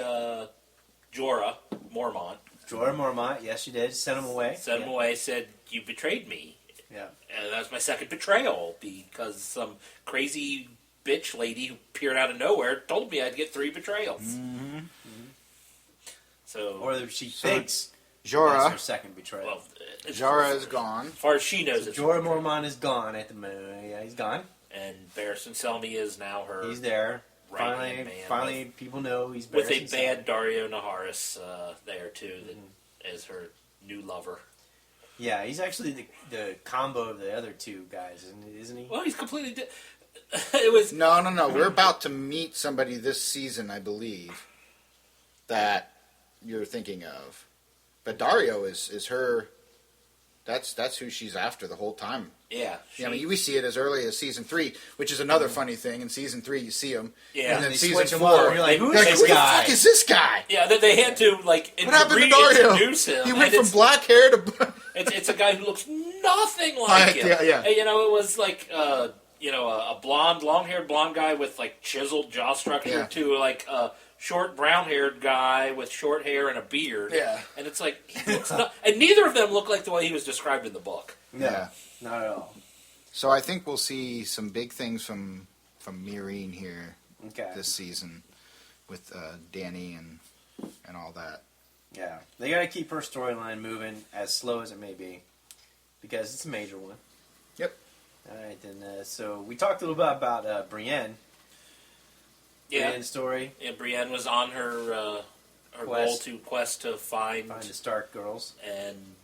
Jorah Mormont. Jorah Mormont, yes, you did. Sent him away. Sent him away, said, "You betrayed me." Yeah. And that was my second betrayal because some crazy bitch lady who appeared out of nowhere told me I'd get 3 betrayals. Mm-hmm. So, Or she thinks that's her Jorah, second betrayal. well, Jorah is gone. as far as she knows, it's Jorah Mormont is gone at the moment. Yeah, he's gone. and Barristan Selmy is now her He's there. right-hand man Finally, people know he's with a Barristan bad Selmy. Dario Naharis there too, that is her new lover. Yeah, he's actually the combo of the other two guys, isn't he? Well, he's completely. It was No. We're about to meet somebody this season, I believe, that you're thinking of. But Dario is her. That's who she's after the whole time. yeah. Yeah, I mean, we see it as early as season 3, which is another funny thing. In season 3, you see him. Yeah. And then They season switch him 4, over. You're like, who you're is like, this who the guy? fuck is this guy? Yeah, that they had to like What happened to Dario? reintroduce him. He went and from it's- black hair to. It's a guy who looks nothing like him. Yeah. And, it was like a blonde, long-haired blonde guy with like chiseled jaw structure Yeah. to like a short brown-haired guy with short hair and a beard. Yeah. And it's like he looks and neither of them look like the way he was described in the book. Yeah. Not at all. So I think we'll see some big things from Meereen here Okay. this season with Danny and all that. Yeah. They got to keep her storyline moving as slow as it may be because it's a major one. Yep. All right, then. So we talked a little bit about Brienne. Yeah. Brienne's story. And Brienne was on her quest to find Find the Stark girls.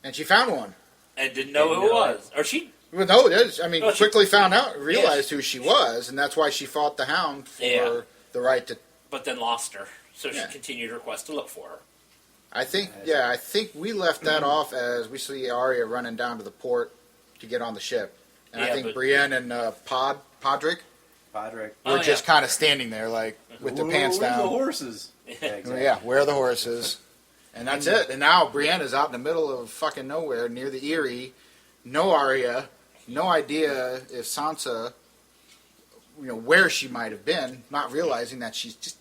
And she found one. and didn't know Didn't who it know was. Or she Well, no, it is. I mean, Oh, she- quickly found out, realized who she was, and that's why she fought the Hound for Yeah. the right to. but then lost her. So Yeah. she continued her quest to look for her. I think we left that off as we see Arya running down to the port to get on the ship. And I think Brienne and Podrick were just kind of standing there, like, with their pants down. Where are the horses? Yeah, exactly. Yeah, where are the horses? And that's it. And now Brienne is out in the middle of fucking nowhere near the Eyrie. No Arya. No idea if Sansa, where she might have been, not realizing that she's just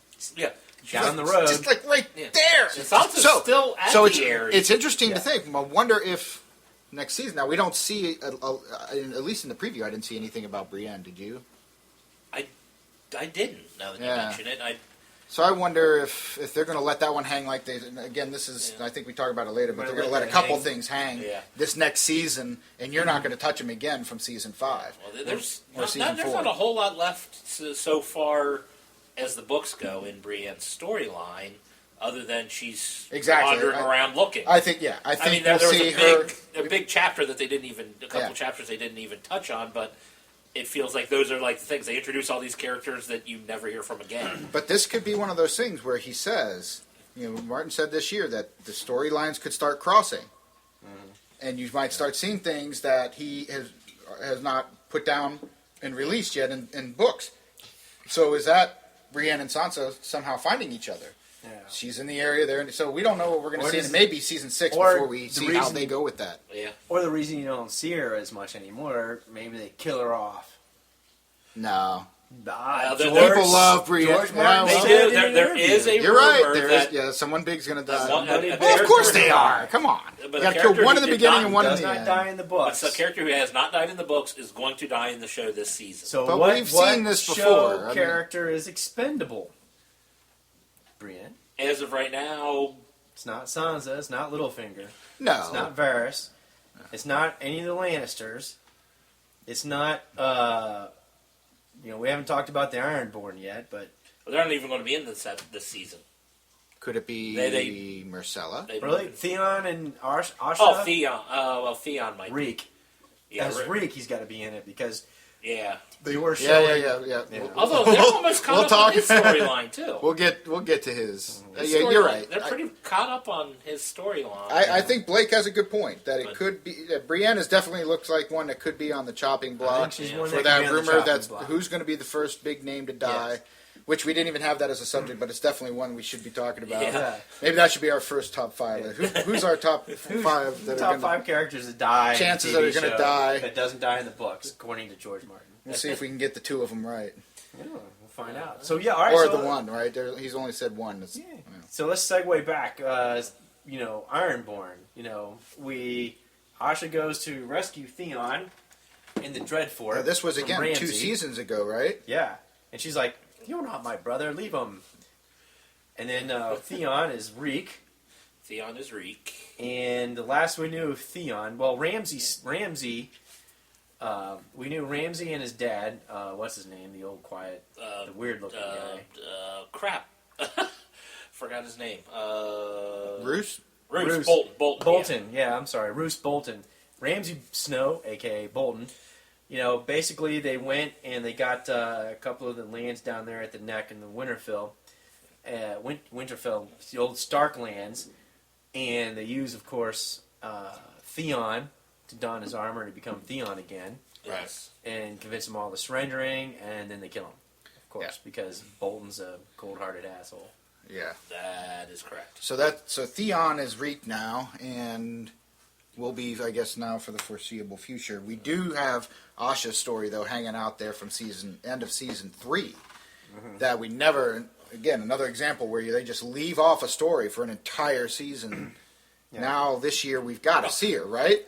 down the road. Just like right there. And Sansa's still at the Eyrie. It's interesting to think. I wonder if next season, now we don't see, at least in the preview, I didn't see anything about Brienne. Did you? I didn't, now that you mention it. So I wonder if they're going to let that one hang like they... Again, this is... I think we talk about it later, but they're going to let a couple things hang this next season, and you're not going to touch them again from Season 5. Well, there's Season 4. not a whole lot left so far as the books go in Brienne's storyline, other than she's wandering around looking. I think there was a big chapter that they didn't even... A couple chapters they didn't even touch on, but... It feels like those are like the things. They introduce all these characters that you never hear from again. But this could be one of those things where he says, Martin said this year that the storylines could start crossing. Mm-hmm. And you might start seeing things that he has not put down and released yet in books. So is that Brienne and Sansa somehow finding each other? Yeah. She's in the area there, so we don't know what we're going to see in maybe Season 6 before we see how they go with that. Yeah. Or the reason you don't see her as much anymore, maybe they kill her off. No. People love Brienne. George Martin they do. There is a You're rumor right. Someone big's going to die. Well, of course they are. Come on. But you got to kill one in the beginning and one in the end. Does not die in the books. But the character who has not died in the books is going to die in the show this season. So but we've seen this before. Show character is expendable? Brienne. As of right now, it's not Sansa. It's not Littlefinger. No. It's not Varys. It's not any of the Lannisters. It's not. We haven't talked about the Ironborn yet, but they're not even going to be in this season. Could it be Myrcella? Really? Theon and Asha? Oh, Theon. Theon might. Reek. Yeah, as Reek, he's got to be in it because. Yeah. They were showing. Yeah. Although they're almost caught up on his storyline too. We'll get to his. You're right. They're pretty caught up on his storyline. I think Blake has a good point that it could be. Brienne is definitely looks like one that could be on the chopping block for that rumor. That's who's going to be the first big name to die. Yes. Which we didn't even have that as a subject, but it's definitely one we should be talking about. Yeah. Maybe that should be our first top 5. Who's our top 5? That top 5 characters that die. Chances that are going to die. That doesn't die in the books, according to George Martin. We'll see if we can get the 2 of them right. Yeah, we'll find out. So all right. Or the one, right? He's only said one. Yeah. So let's segue back. Ironborn. Asha goes to rescue Theon in the Dreadfort. This was again Ramsay. 2 seasons ago, right? Yeah, and she's like, "You're not my brother. Leave him." And then Theon is Reek. Theon is Reek. And the last we knew of Theon, well, Ramsay. We knew Ramsay and his dad. What's his name? The old quiet, the weird-looking guy. Crap. Forgot his name. Roose Bolton. Yeah, I'm sorry. Roose Bolton. Ramsay Snow, a.k.a. Bolton. Basically they went and they got a couple of the lands down there at the neck in the Winterfell. Winterfell, the old Stark lands. And they use, of course, Theon to don his armor to become Theon again. Yes. And convince them all to surrendering, and then they kill him, of course, because Bolton's a cold-hearted asshole. Yeah. That is correct. So Theon is Reek now, and will be, I guess, now for the foreseeable future. We do have Asha's story, though, hanging out there from end of season 3, that we never, again, another example where they just leave off a story for an entire season. Yeah. Now, this year, we've got to see her, right?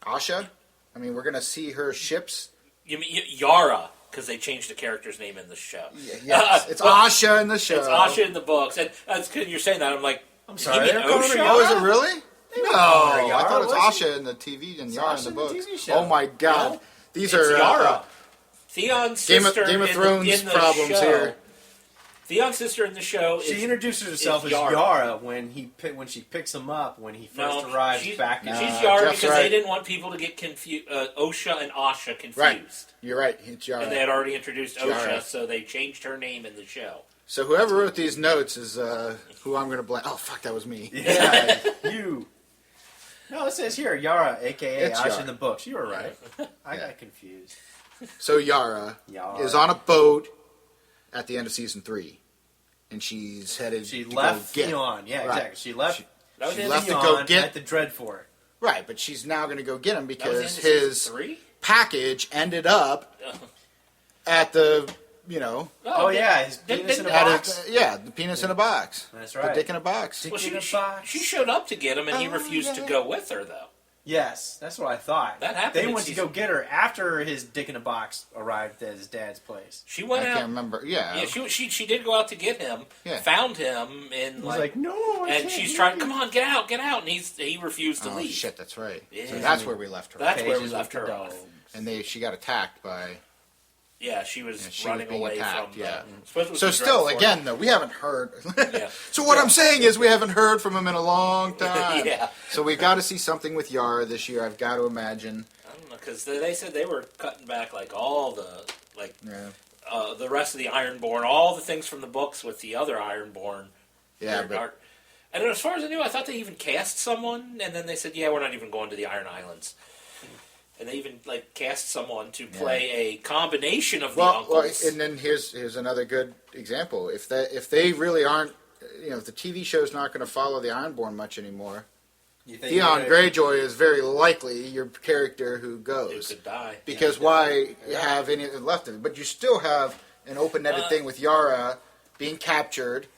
Asha? I mean, we're going to see her ships. You mean Yara, because they changed the character's name in the show. Yes, it's Asha in the show. It's Asha in the books. And that's because you're saying that. I'm like, I'm sorry. Oh, is it really? No, I thought it was Asha in the TV and Yara in the books. Oh my God, no, these are Yara. Theon's sister Game of Thrones in the problems show. here. Theon's sister in the show. She introduces herself as Yara. Yara when she picks him up when he first arrives back. She's Yara Jeff's because right. they didn't want people to get confused. Osha and Asha confused. Right. You're right. It's Yara. And they had already introduced Yara. Osha, so they changed her name in the show. So whoever wrote these notes is who I'm going to blame. Oh, fuck, that was me. Yeah, you. No, it says here Yara, a.k.a. It's Asha Yara. in the books. You were right. I Yeah. got confused. So Yara Yara. is on a boat at the end of season 3. And she's headed She to left go get... Theon. Yeah, Right. exactly. She left. That was She in left to Theon go get... at the Dreadfort. Right, but she's now going to go get him That was because in his season 3? package ended up at the, you know... Oh yeah, his penis in a box. The penis in a box. That's The right. dick in a box. Dick Well, in a she box. showed up to get him, and he Oh, refused to yeah. go with her, though. Yes, that's what I thought. That happened They in went to season- go get her after his dick in a box arrived at his dad's place. She I went out. can't remember. Yeah. Yeah, she did go out to get him. Yeah. Found him in He was like, "No," I and can't she's leave trying. you." Come on, get out, and he refused to Oh, leave. shit, that's right. Yeah. So that's where we left her. That's where we Cages left with her the off. dogs. And she got attacked by... Yeah, she was Yeah, she was running being away attacked, from. yeah. Supposed to So be still, Dreadfort. again, though, we haven't heard. Yeah. So what I'm saying is we haven't heard from him in a long time. Yeah. So we've got to see something with Yara this year, I've got to imagine. I don't know because they said they were cutting back like all the the rest of the Ironborn, all the things from the books with the other Ironborn. Yeah, They're but dark. And as far as I knew, I thought they even cast someone, and then they said, "Yeah, we're not even going to the Iron Islands." And they even cast someone to play a combination of the uncles. and then here's another good example. If they really aren't, if the TV show's not going to follow the Ironborn much anymore, You think Theon you're- Greyjoy is very likely your character who Who goes. could die? Because why have anything left of it? But you still have an open-ended thing with Yara being captured.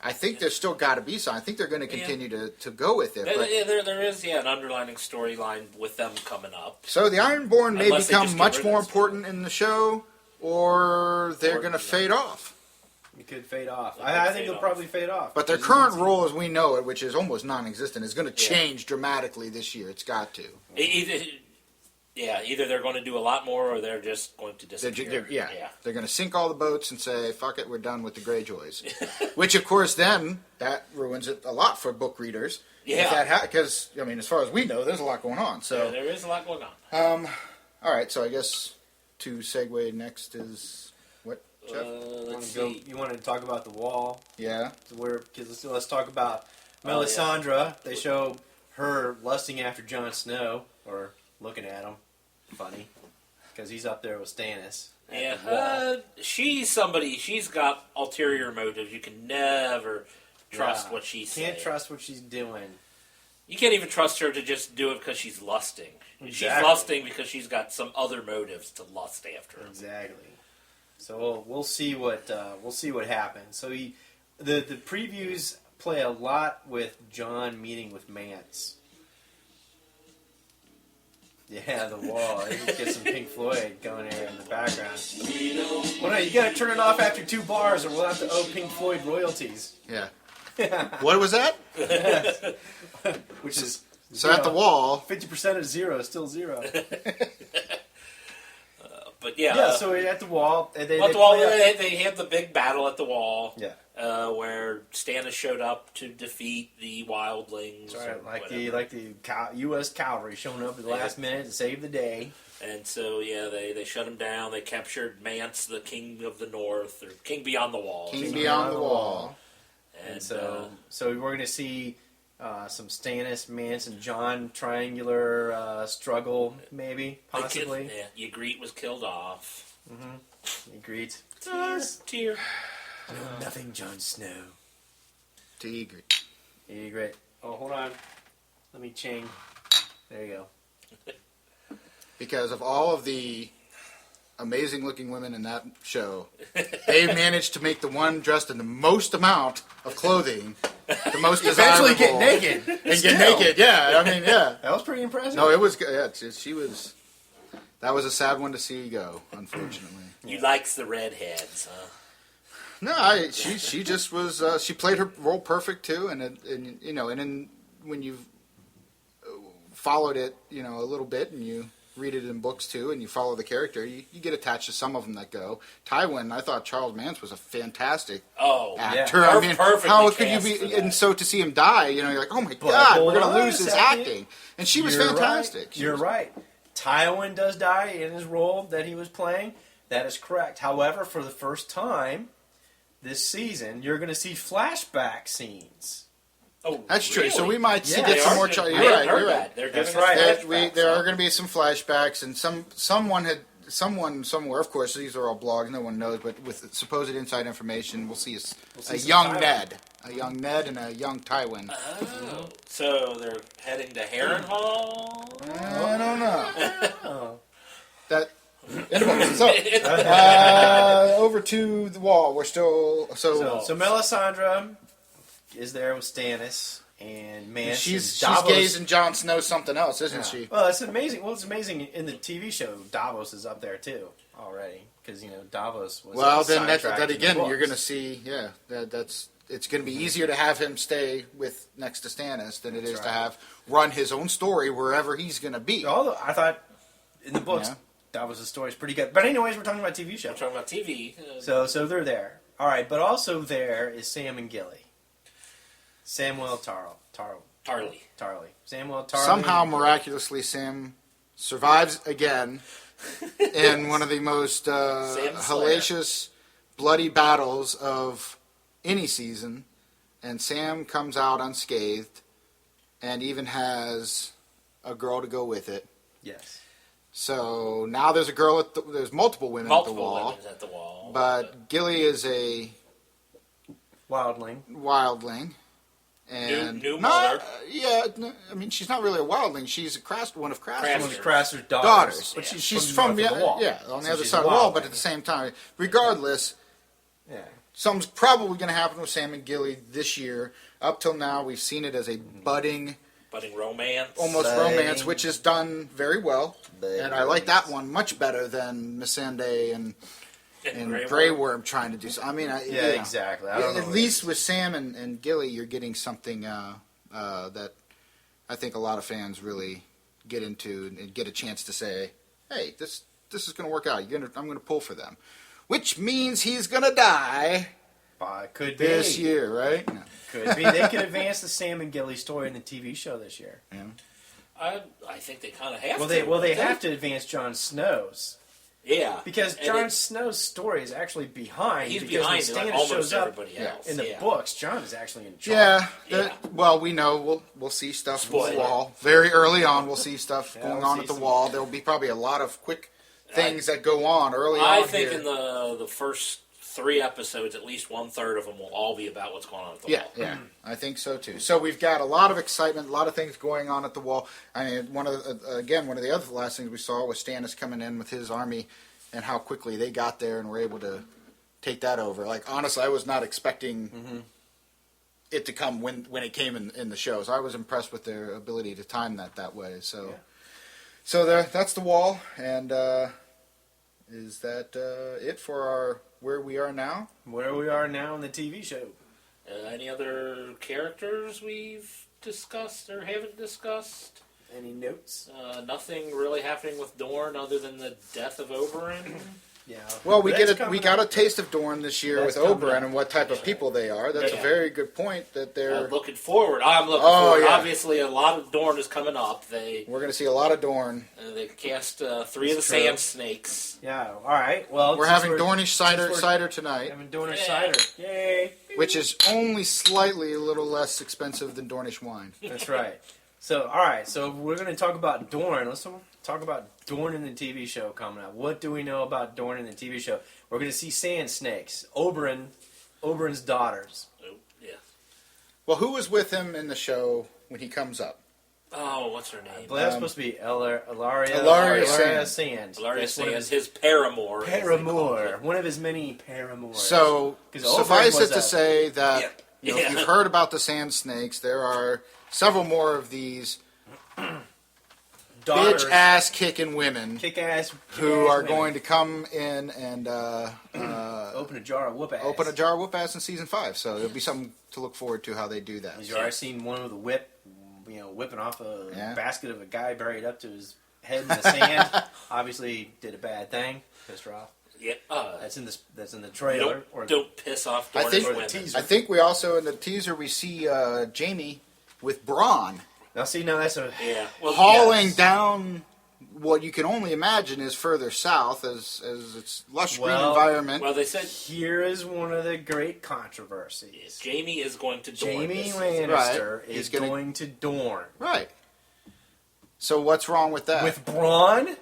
I think there's still got to be some. I think they're going to continue to go with it. But, There is an underlining storyline with them coming up. so the Ironborn may Unless they just become get much rid more of this. important in the show, or they're Or- going to fade off. It could fade off. It I could think fade they'll off. probably fade off. But their current role as we know it, which is almost non-existent, is going to change dramatically this year. It's got to. Either they're going to do a lot more, or they're just going to disappear. They're going to sink all the boats and say, fuck it, we're done with the Greyjoys. Which, of course, then, that ruins it a lot for book readers. Yeah. Because, as far as we know, there's a lot going on. So, Yeah, there is a lot going on. all right, so I guess to segue next is, what, Jeff? Let's see. You wanted to talk about the wall? Yeah. Let's talk about Melisandre. They show her lusting after Jon Snow, or looking at him. Funny, because he's up there with Stannis. at the wall. She's somebody. She's got ulterior motives. You can never trust Yeah. what she's saying. Can't trust what she's doing. You can't even trust her to just do it because she's lusting. She's Exactly. lusting because she's got some other motives to lust after him. Exactly. So we'll see what happens. So the previews play a lot with John meeting with Mance. Yeah, the wall. You can get some Pink Floyd going there in the background. Well, no, you gotta turn it off after 2 bars, or we'll have to owe Pink Floyd royalties. Yeah. What was that? Which is So at the wall, 50% of 0 is still 0. But yeah, Yeah, so at the wall, at the wall, they had the big battle at the wall. Yeah. Where Stannis showed up to defeat the wildlings. That's right, or like whatever. the U.S. cavalry showing up at the last minute to save the day. And so, they shut him down. They captured Mance, the king of the north, or king beyond the wall. King Beyond the Wall. And So we're going to see some Stannis, Mance, and Jon triangular struggle, maybe, possibly. Ygritte was killed off. Agreed. Tear. Nothing, Jon Snow. To Ygritte. Agreed. Oh, hold on. Let me ching. There you go. Because of all of the amazing-looking women in that show, they managed to make the one dressed in the most amount of clothing the most desirable. Eventually get naked. And get naked, yeah. That was pretty impressive. No, it was good. Yeah, she was... That was a sad one to see go, unfortunately. You likes the redheads, huh? No, she just was. She played her role perfect too, and then when you've followed it, a little bit, and you read it in books too, and you follow the character, you get attached to some of them that go. Tywin, I thought Charles Mance was a fantastic actor. Yeah. I mean, Perfectly how could you cast be? for that. And so to see him die, you're like, oh my But God, hold we're going on to lose a his second. acting. And she was You're fantastic. Right. You're right. Tywin does die in his role that he was playing. That is correct. However, for the first time this season, you're going to see flashback scenes. Oh, That's true. So we really? might Yeah, get some they more. are. You're I right. hadn't heard You're that. right. They're That's giving us right. flashbacks, There huh? are going to be some flashbacks, and someone somewhere. Of course, these are all blogs. No one knows, but with supposed inside information, we'll see see a some young Tywin. Ned, and a young Tywin. Oh, so they're heading to Harrenhal? I don't know. Oh. That. Anyway, so over to the wall. We're still So Melisandre is there with Stannis and Mance. she's and Davos. gazing Jon Snow something else, isn't she? Well, it's amazing. Well, it's amazing in the TV show. Davos is up there too already because Davos was. Well, then sidetracked that in the again, books. you're going to see. Yeah, that's. It's going to be easier to have him stay with next to Stannis than it is to right. have run his own story wherever he's going to be. Although I thought in the books Yeah. Davos' story is pretty good. But anyways, we're talking about TV show. We're talking about TV. So they're there. All right, but also there is Sam and Gilly. Samuel Tarly. Tarly. Samuel Tarly. Somehow, miraculously, Sam survives again in one of the most hellacious, bloody battles of any season, and Sam comes out unscathed, and even has a girl to go with it. Yes. So now there's a girl there's multiple women at the wall, women at the wall. but Gilly is a Wildling. wildling. And New not, mother. I mean, she's not really a wildling. She's one of Craster's One of Craster's daughters. daughters. But She's she's from north of the wall. on the So other she's side a of the wall, wildling. but at the same time, regardless, Yeah. something's probably going to happen with Sam and Gilly this year. Up till now, we've seen it as a budding romance. almost Budding. romance, which is done very well. Budding And I like that romance. one much better than Missandei and Grey Grey Worm. Worm trying to do so. I mean, Yeah, exactly. I don't know At what least it with Sam and Gilly, you're getting something that I think a lot of fans really get into and get a chance to say, "Hey, this is going to work out. I'm going to pull for them," which means he's going to die Could be. this year, right? No. Could be. They could advance the Sam and Gilly story in the TV show this year. Yeah. I think they kind of have Well, to. they have to advance Jon Snow's Yeah. because And Jon it- Snow's story is actually behind. he's because behind when like Stannis almost shows up everybody else. in the yeah. books. Jon is actually in charge. Yeah. Yeah. Well, we know we'll see stuff on Spoiler. the wall very early on. We'll see stuff Yeah, going we'll on see at the some- wall. There'll be probably a lot of quick things that go on early on. I think here. in the first 3 episodes, at least 1/3 of them will all be about what's going on at the Yeah, wall. yeah, I think so too. So we've got a lot of excitement, a lot of things going on at the wall. I mean, one of the other last things we saw was Stannis coming in with his army, and how quickly they got there and were able to take that over. Like honestly, I was not expecting it to come when it came in the shows. I was impressed with their ability to time that way. So, Yeah. so that's the wall, and is that it for our where we are now? Where we are now in the TV show. Any other characters we've discussed or haven't discussed? Any notes? Nothing really happening with Dorne other than the death of Oberyn. Yeah. Well, we That's we coming got up. a taste of Dorne this year That's with coming Oberyn up. and what type of people they are. That's Yeah. a very good point. That they're Looking forward. I'm looking Oh, forward. yeah. Obviously, a lot of Dorne is coming up. They we're going to see a lot of Dorne. they cast 3 of the That's true. Sand Snakes. Yeah. All right. Well, We're since having Dornish cider since we're cider tonight, having Dornish Yeah. cider. Yay! which is only slightly a little less expensive than Dornish wine. That's right. So, all right. So we're going to talk about Dorne. Let's talk about Dorne in the TV show coming up. What do we know about Dorne in the TV show? We're going to see sand snakes. Oberyn's daughters. Oh, yeah. Well, who was with him in the show when he comes up? Oh, what's her I name? believe that's supposed to be Ilaria Ilaria Sands. Ilaria That's one of Sands, his his paramour. as they call paramour. it. One of his many paramours. So 'Cause Oberyn suffice was it to a- say that Yeah. if you've heard about the sand snakes, there are several more of these daughters, bitch ass kicking women kick-ass, who are going to come in and open a jar of whoop ass. open a jar of whoop ass in season 5. So there'll be something to look forward to how they do that. You've already seen one with a whip, whipping off a Yeah. basket of a guy buried up to his head in the sand. Obviously, did a bad thing. Pissed her off. Yeah, That's in the trailer. Don't piss off I Dornish think women. I think we also in the teaser we see Jamie with Bronn Now, see, now that's a hauling down what you can only imagine is further south as it's lush green environment. Well, they said here is one of the great controversies. Jamie is going to Dorne. Jamie Lannister Right. is going to Dorne. Right. So what's wrong with that? With Bronn?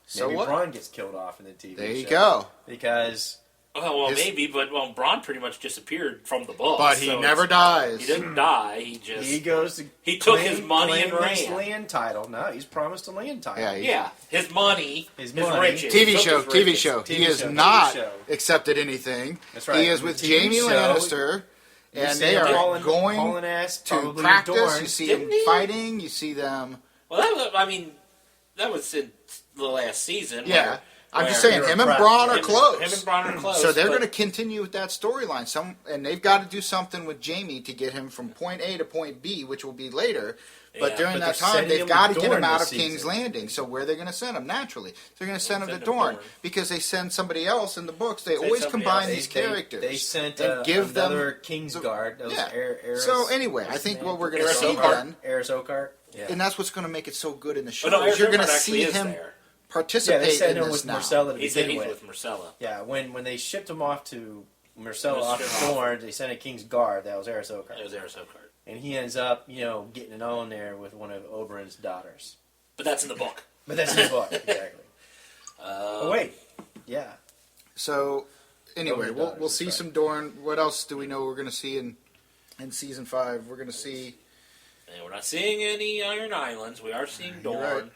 So maybe what? Bronn gets killed off in the TV show. There you go. Because... Oh, well, maybe, but Bronn pretty much disappeared from the book. But he never dies. He didn't die. He goes to... He took his money and ran. His land title. No, he's promised a land title. Yeah, his money, his riches. TV show. He has not accepted anything. That's right. He is with Jamie Lannister, and they are going to practice. You see them fighting. You see them... Well, that was in the last season. Yeah. I'm just saying, him and Bronn are close. Him and Bronn are close. So they're going to continue with that storyline. And they've got to do something with Jamie to get him from point A to point B, which will be later. But during that time, they've got to get him out of King's Landing. So where are they going to send him? Naturally, they're going to send him to Dorne because they send somebody else in the books. They always combine these characters. They sent and give another Kingsguard. So anyway, I think what we're going to see then, Eris Oakheart, and that's what's going to make it so good in the show. Is you're going to see him participate in this now. Marcella to he's begin with Marcella. Yeah, when they shipped him off to Marcella off to Dorne, they sent a King's Guard. That was Eris Oakheart. It was Eris Oakheart. And he ends up, getting it on there with one of Oberyn's daughters. But that's in the book. Exactly. Oh wait, yeah. So anyway, we'll see some Dorne. What else do we know we're going to see in season 5? We're going to see. And we're not seeing any Iron Islands. We are seeing Dorne.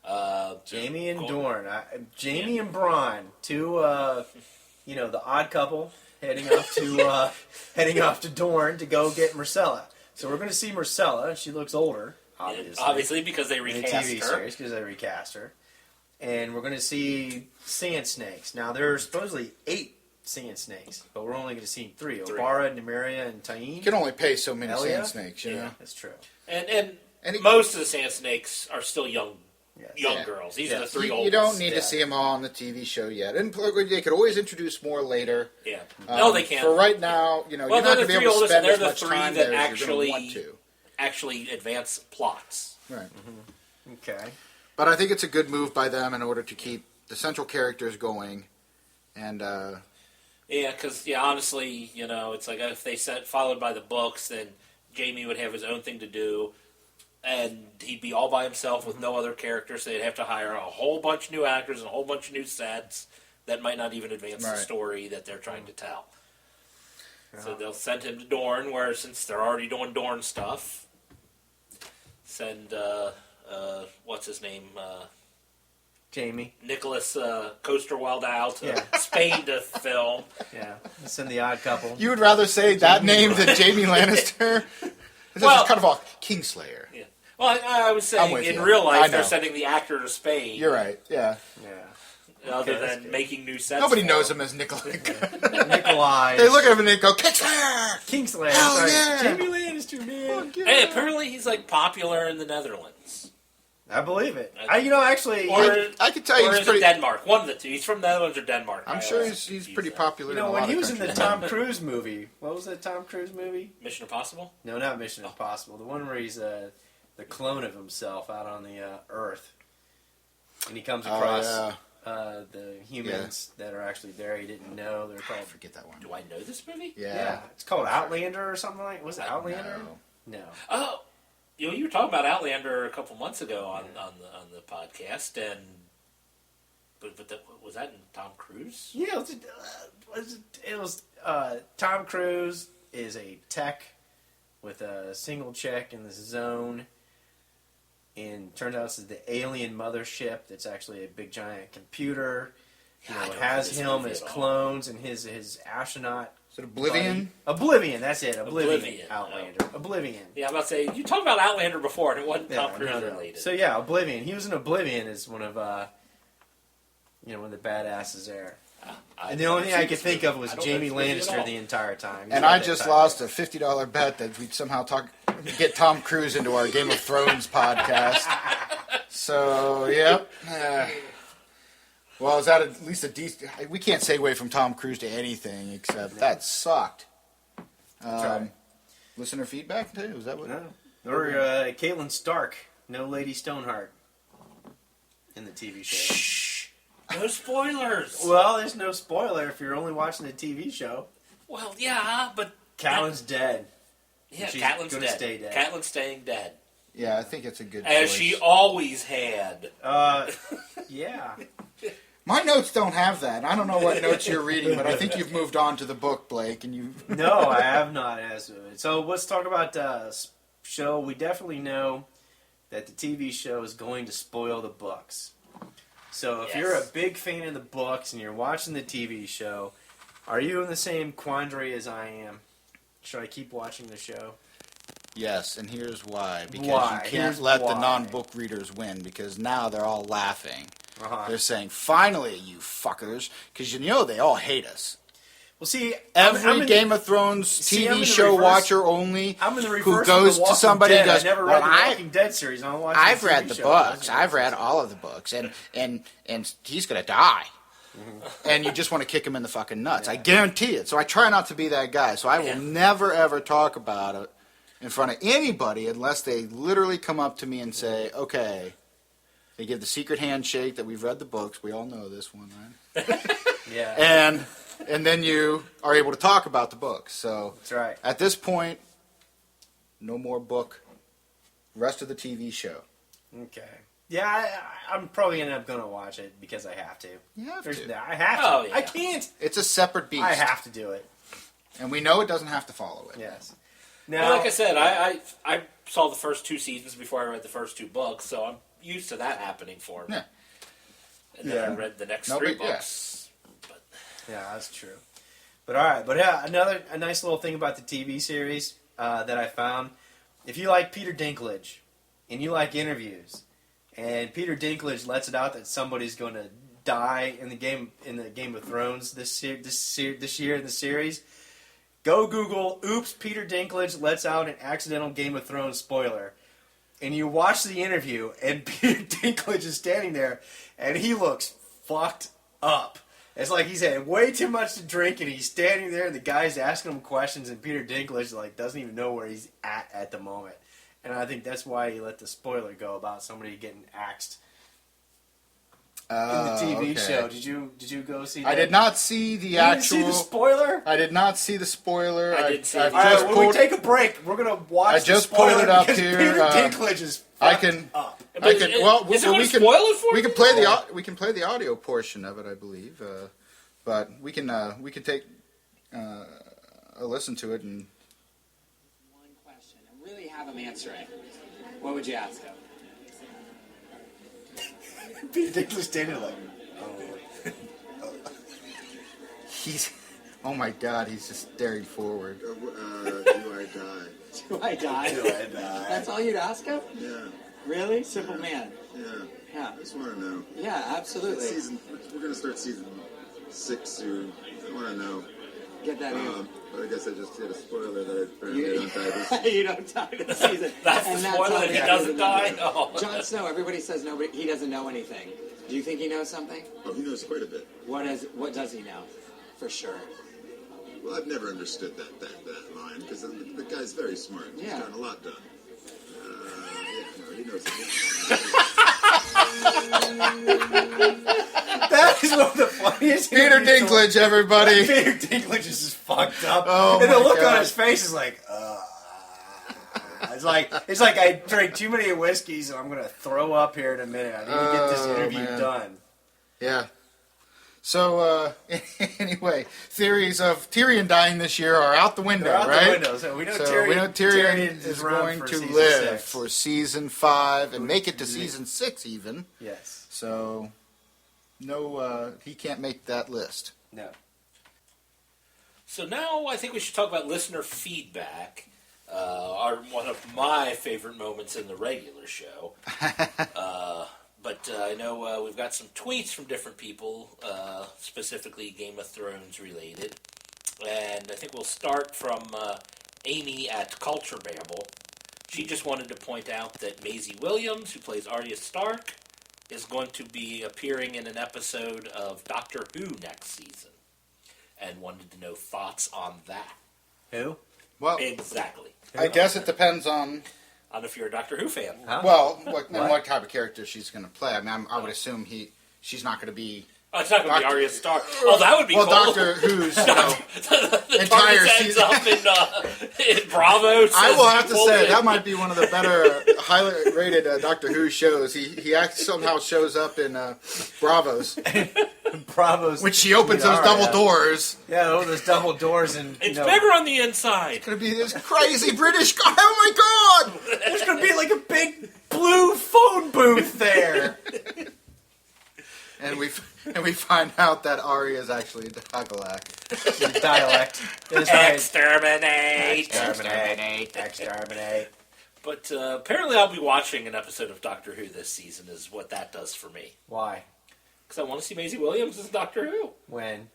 Right. Jamie and Dorne. Jamie and Bronn, two, the odd couple heading off to Dorne to go get Marcella. So we're going to see Marcella. She looks older, obviously because they recast her. In the TV series, because they recast her. And we're going to see sand snakes. Now, there are supposedly 8 sand snakes, but we're only going to see 3. Obara, Nymeria, and Tyene. You can only pay so many sand snakes, you know? That's true. And most of the sand snakes are still young girls. These are the 3 oldest. You don't need to see them all on the TV show yet. And they could always introduce more later. Yeah. No, they can't. For right now, you're not going to be able to spend as much time there as you're going to want to. Actually advance plots. Right. Mm-hmm. Okay. But I think it's a good move by them in order to keep the central characters going. And yeah, because honestly, it's like if they followed by the books, then Jamie would have his own thing to do, and he'd be all by himself with no other characters. So they'd have to hire a whole bunch of new actors and a whole bunch of new sets that might not even advance the story that they're trying to tell. Yeah. So they'll send him to Dorne, where since they're already doing Dorne stuff, send what's his name? Jamie. Nicholas Coster-Waldau to Spain to film. Yeah, send the odd couple. You would rather say that name than Jamie Lannister? This is kind of a Kingslayer. Yeah. Well, I was saying in real life they're sending the actor to Spain. You're right. Yeah. Other than making new sets. Nobody knows him as Nikolai. Nikolai. They look at him and they go, Kingslayer! Kingslayer. Hell yeah! Jamie Lannister, man. Yeah. Hey, apparently he's popular in the Netherlands. I believe it. Actually, I could tell you he's pretty. Denmark. One of the two. He's from the Netherlands or Denmark. I'm sure he's pretty popular. When he was in the Tom Cruise movie, what was that Tom Cruise movie? Mission Impossible? No, not Mission Impossible. The one where he's the clone of himself out on the Earth, and he comes across the humans that are actually there. He didn't know they're called. I forget that one. Do I know this movie? Yeah. It's called Outlander or something like. Was it Outlander? No. Oh. You were talking about Outlander a couple months ago on the podcast, and but was that in Tom Cruise? Yeah, it was Tom Cruise is a tech with a single check in the zone, and turns out it's the alien mothership that's actually a big giant computer. It has him as clones and his astronaut. Is it Oblivion? Oblivion, that's it. Oblivion. Outlander. Oblivion. Yeah, I'm about to say, you talked about Outlander before, and it wasn't Tom Cruise related. So yeah, Oblivion. He was in Oblivion as one of one of the badasses there. And the only thing I could think of was Jamie Lannister the entire time. And I just lost a $50 bet that we'd somehow get Tom Cruise into our Game of Thrones podcast. So, yep. Well, is that at least a decent... We can't segue from Tom Cruise to anything except that sucked. Right. Listener feedback, too? Is that what... No. Or Caitlin Stark, no Lady Stoneheart in the TV show. Shh. No spoilers. Well, there's no spoiler if you're only watching the TV show. Well, yeah, but... Catelyn's dead. Yeah, She's Catelyn's gonna dead. stay dead. Catelyn's staying dead. Yeah, I think it's a good As choice. she always had. Yeah. My notes don't have that. I don't know what notes you're reading, but I think you've moved on to the book, Blake, and you... No, I have not as of it. So let's talk about show. We definitely know that the TV show is going to spoil the books. So if you're a big fan of the books and you're watching the TV show, are you in the same quandary as I am? Should I keep watching the show? Yes, and here's why. Because Why? you can't Here's let the why. non-book readers win, because now they're all laughing. Uh-huh. They're saying, finally, you fuckers, because you know they all hate us. Well, see, Every Game of Thrones I'm in TV the show reverse- watcher only I'm in the who reverse goes of the to somebody Walking and Dead. goes, I never well, read the Walking Dead series. I'm watching I've the read TV the show. books. I've read all of the books, and he's going to die. Mm-hmm. And you just want to kick him in the fucking nuts. I guarantee it. So I try not to be that guy. So I will never, ever talk about it in front of anybody unless they literally come up to me and say, okay. They give the secret handshake that we've read the books. We all know this one, right? Yeah. And then you are able to talk about the books. So That's right. at this point, no more book. Rest of the TV show. Okay. Yeah, I'm probably going to watch it because I have to. You have There's- to. I have to. Oh, yeah. I can't. It's a separate beast. I have to do it. And we know it doesn't have to follow it. Yes. Well, Now, like I said, I saw the first 2 seasons before I read the first 2 books, so I'm used to that happening for me. Yeah. And then I read the next 3 books. But yeah, that's true. But all right, but yeah, a nice little thing about the TV series that I found. If you like Peter Dinklage and you like interviews, and Peter Dinklage lets it out that somebody's going to die in the Game of Thrones this year in the series, go Google "Oops, Peter Dinklage lets out an accidental Game of Thrones spoiler," and you watch the interview, and Peter Dinklage is standing there, and he looks fucked up. It's like he's had way too much to drink, and he's standing there, and the guy's asking him questions, and Peter Dinklage doesn't even know where he's at the moment. And I think that's why he let the spoiler go about somebody getting axed in the TV show. Did you go see that? I did not see the You actual... didn't see the spoiler? I did not see the spoiler. I did see I've it. All right, just when pulled, we take a break, we're going to watch I the just spoiler pulled it up because here, Peter Dinklage is I fucked can- up. I can, well, is it we gonna can spoil it for we me? can play the audio portion of it, I believe. But we can take a listen to it and One question, and really have him answer it. What would you ask him? Peter Dinklage standing there like, he's oh my god, he's just staring forward. Do I die? Do I die? "Do I die?" That's all you'd ask him? Yeah, Really? Simple man. yeah. Yeah. I just want to know. Yeah, absolutely. We're going to start season 6 soon. I want to know. Get that But I guess I just hit a spoiler that I apparently You- don't die this. you don't die this season. that's the And spoiler how that he it doesn't is. die? Oh. Jon Snow, everybody says he doesn't know anything. Do you think he knows something? Oh, he knows quite a bit. What does he know? For sure. Well, I've never understood that line because the guy's very smart. He's Yeah. gotten a lot done. He knows. That is one of the funniest. Peter interviews. Dinklage, everybody. Peter Dinklage is just fucked up, Oh and the my look on God. his face is like, It's like I drank too many whiskeys, and I'm gonna throw up here in a minute. I need to get this Oh, interview man. done. Yeah. So anyway, theories of Tyrion dying this year are out the window, They're out right? the window, so we know Tyrion Tyrion is around going for to season live 6. for season 5 and make it to season 6 even. Yes. So no, he can't make that list. No. So now I think we should talk about listener feedback. One of my favorite moments in the regular show. But I know we've got some tweets from different people, specifically Game of Thrones related. And I think we'll start from Amy at Culture Babble. She just wanted to point out that Maisie Williams, who plays Arya Stark, is going to be appearing in an episode of Doctor Who next season. And wanted to know thoughts on that. Who? Well, Exactly. I guess it depends on On if you're a Doctor Who fan. Huh? what type of character she's going to play. I mean, I would assume she's not going to be. Oh, it's not going to be Doctor- Arya Stark. Oh, that would be Well, cool. Doctor Who's the entire TARDIS ends season. up in Bravo. I will have to say Woman. that might be one of the better, highly rated Doctor Who shows. He somehow shows up in Bravos, Bravos. when she opens those double doors. Yeah, those double doors and It's bigger on the inside. It's gonna be this crazy British guy. Oh my God! There's gonna be like a big blue phone booth there. And we find out that Arya is actually a Dagalak. Dialect. That's right. Exterminate. Exterminate. But apparently I'll be watching an episode of Doctor Who this season is what that does for me. Why? Because I want to see Maisie Williams as Doctor Who When?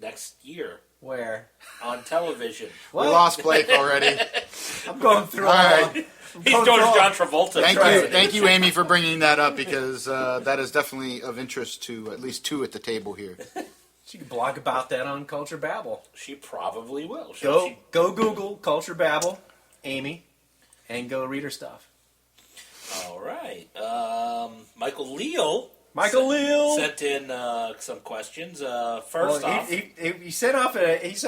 next year Where? on television. We lost Blake already. I'm going through All right. He's doing John Travolta. Thank you, Amy, for bringing that up, because that is definitely of interest to at least two at the table here. She can blog about that on Culture Babble. She probably will. Go Google Culture Babble, Amy, and go read her stuff. All right. Michael Leal sent in some questions. First off, he sent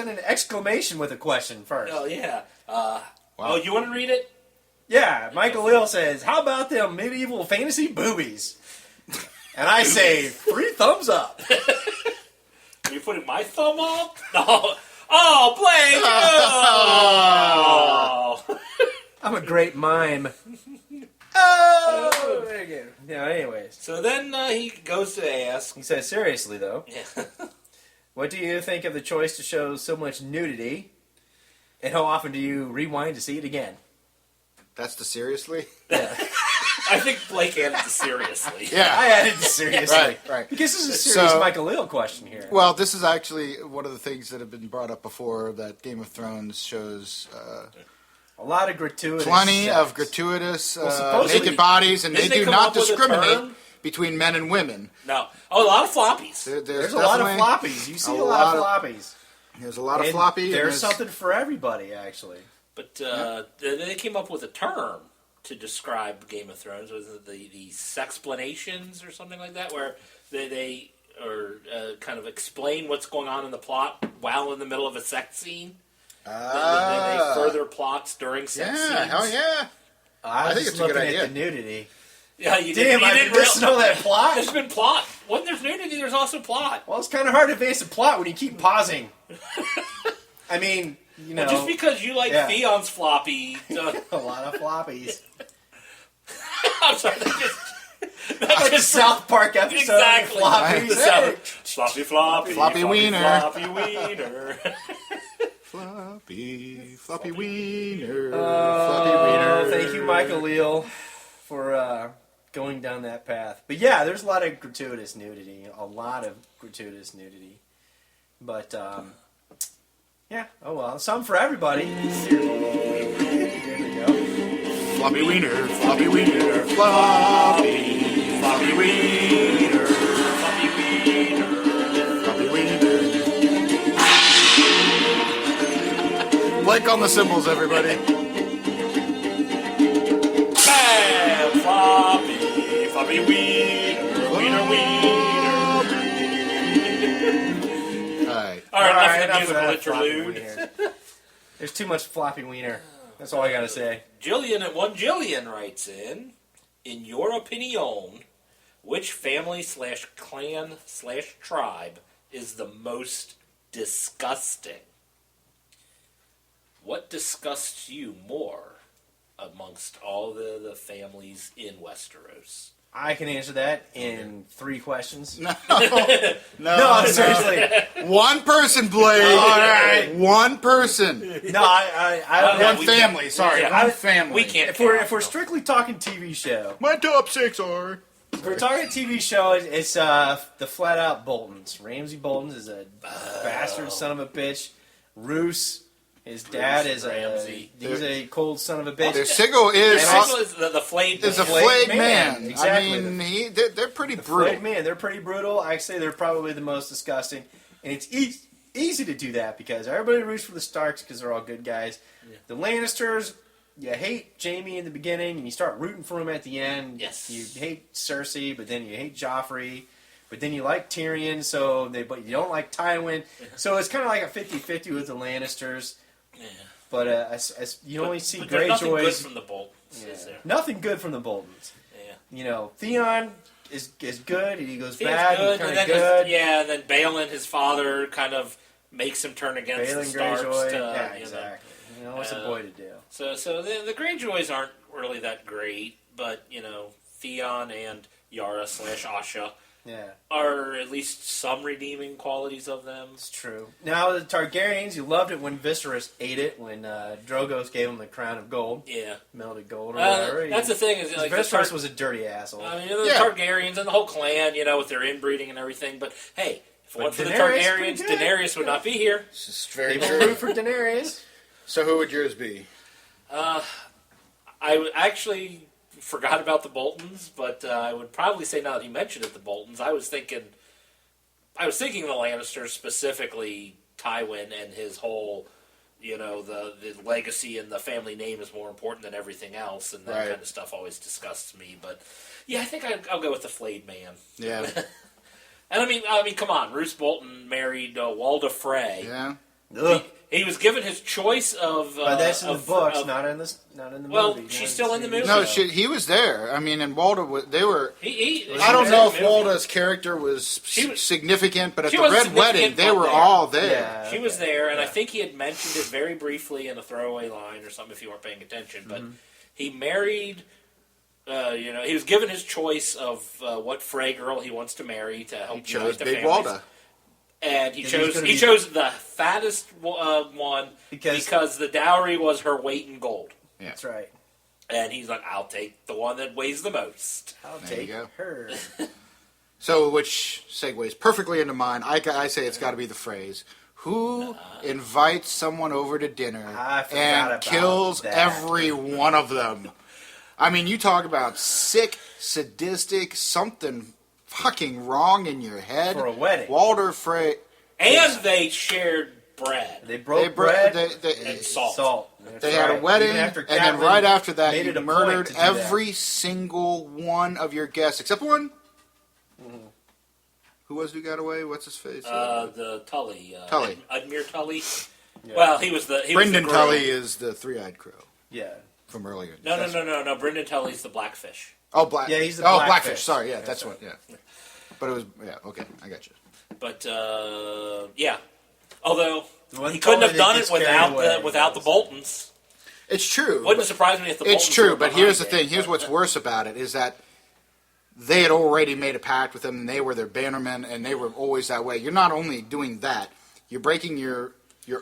an exclamation with a question first. oh yeah. Oh, you want to read it? Yeah, Michael Leal says, "How about them medieval fantasy boobies?" And I say, 3 thumbs up. Are you putting my thumb up? No. Oh, Blake! Oh. I'm a great mime. Oh, very good. Yeah. Anyways, So then he goes to ask. he says, seriously though, Yeah. what do you think of the choice to show so much nudity? And how often do you rewind to see it again? That's the seriously? I think Blake added the seriously. Yeah. I added the seriously. Right. Because this is a serious So- Michael Leal question here. Well, this is actually one of the things that have been brought up before, that Game of Thrones shows A lot of gratuitous plenty sex. of gratuitous supposedly- naked bodies, and they Didn't they do come not up with a discriminate term? between men and women. No. Oh, a lot of floppies. There's a lot of definitely- floppies. You see a a lot of lot floppies. There's a lot of And floppy. and There's something for everybody, actually. But they came up with a term to describe Game of Thrones. Was it the sexplanations or something like that, where they kind of explain what's going on in the plot while in the middle of a sex scene. Then they further plots during sex scenes. Yeah, hell yeah. I was think just it's a good looking idea. at the nudity. Yeah, you Damn, I didn't didn't know that plot. There's been plot. When there's nudity, there's also plot. Well, it's kind of hard to advance the plot when you keep pausing. I mean, you know, Well, just because you like yeah. Theon's floppy. a lot of floppies. I'm sorry. Like a South Park episode Exactly. of floppies. Hey. Floppy, floppy. Floppy wiener. Floppy wiener. Floppy wiener. Oh, Floppy wiener. thank you, Michael Leal, for going down that path. But yeah, there's a lot of gratuitous nudity. But, yeah, oh well. Some for everybody. Here we go. Floppy wiener. Floppy wiener. Floppy. Floppy wiener. Floppy wiener. Floppy wiener. Blake on the cymbals, everybody. Bam! Floppy. Floppy wiener. Wiener, wiener. All right, enough of the musical interlude. There's too much floppy wiener. That's all I gotta say. Jillian writes in your opinion, which family/clan/tribe is the most disgusting? What disgusts you more amongst all the families in Westeros? I can answer that in 3 questions. No, seriously. One person, Blake. All right. One person. No, I don't know. One family. Sorry, Yeah, one family. We can't. If we're count. strictly talking TV show, My top 6 are. if we're talking TV show, it's the flat out Boltons. Ramsay Boltons is a bastard son of a bitch. Roose His dad is Ramsey. He's a cold son of a bitch. Their Sigil is And also is the flayed. is a flayed flayed man. man. Exactly. I mean, they're pretty brutal. Flayed man, they're pretty brutal. I say they're probably the most disgusting, and it's easy to do that because everybody roots for the Starks because they're all good guys. Yeah. The Lannisters, you hate Jaime in the beginning, and you start rooting for him at the end. Yes. You hate Cersei, but then you hate Joffrey. But then you like Tyrion, but you don't like Tywin. So it's kind of like a 50-50 with the Lannisters. Yeah. But as you only see but there's nothing good Greyjoys. from the Boltons, is there? Nothing good from the Boltons. Yeah. Theon is good, and he goes Theon's bad, good, and and kind then of good. and then Balin, his father, kind of makes him turn against Balin the Starks. Greyjoy, To, exactly. What's a boy to do? So the Greyjoys aren't really that great, but Theon and Yara / Asha Yeah, are at least some redeeming qualities of them. it's true. Now the Targaryens, you loved it when Viserys ate it, when Drogon gave him the crown of gold, Yeah. melted gold or whatever. That's the thing. Is like Viserys was a dirty asshole. I mean, the Targaryens and the whole clan, with their inbreeding and everything. But hey, if it weren't for the Daenerys Targaryens, pretty good. Daenerys would not be here. This is very People true. root for Daenerys. So who would yours be? I actually forgot about the Boltons, but I would probably say now that you mentioned it, the Boltons. I was thinking the Lannisters, specifically Tywin and his whole, the legacy and the family name is more important than everything else, and that kind of stuff always disgusts me. But yeah, I think I'll go with the flayed man. Yeah. And I mean, come on, Roose Bolton married Walda Frey. Yeah. He was given his choice of. But that's in the books, not in the movie. Well, she's still in the movie. No, he was there. I mean, and Walda was. They were. I I don't know if Walda's character was significant, but at the Red Wedding, they were all there. Yeah, She was there, and I think he had mentioned it very briefly in a throwaway line or something if you weren't paying attention. But he married. He was given his choice of what Frey girl he wants to marry to help He chose unite the Big families. Walda. And he chose the fattest one because the dowry was her weight in gold. Yeah. That's right. And he's like, I'll take the one that weighs the most. I'll There take you go. her. So, which segues perfectly into mine. I say it's got to be the phrase. Who invites someone over to dinner I forgot and about kills that. every one of them? I mean, you talk about sick, sadistic, something fucking wrong in your head. For a wedding. Walder Frey. And they shared bread. They broke bread and salt. They had a wedding, Even after and then Catelyn right after that, made you it a murdered point to do that. every single one of your guests, except one. Who was who got away? What's his face? The Tully. Tully. Admir Tully. Yeah. Well, he was the Brendan was the groom. Tully is the three-eyed crow Yeah. from earlier. No. Brendan Tully's the Blackfish. Oh, black. Yeah, he's the Blackfish. Blackfish. Sorry, yeah, that's what. Yeah, but it was okay. I got you. But yeah, although one he couldn't Tully have done that it gets carried without away. the Boltons. It's true. Wouldn't surprise me if the It's Boltons true, were but here's the behind thing. it. Here's what's worse about it is that they had already made a pact with them, and they were their bannermen, and they were always that way. You're not only doing that, you're breaking your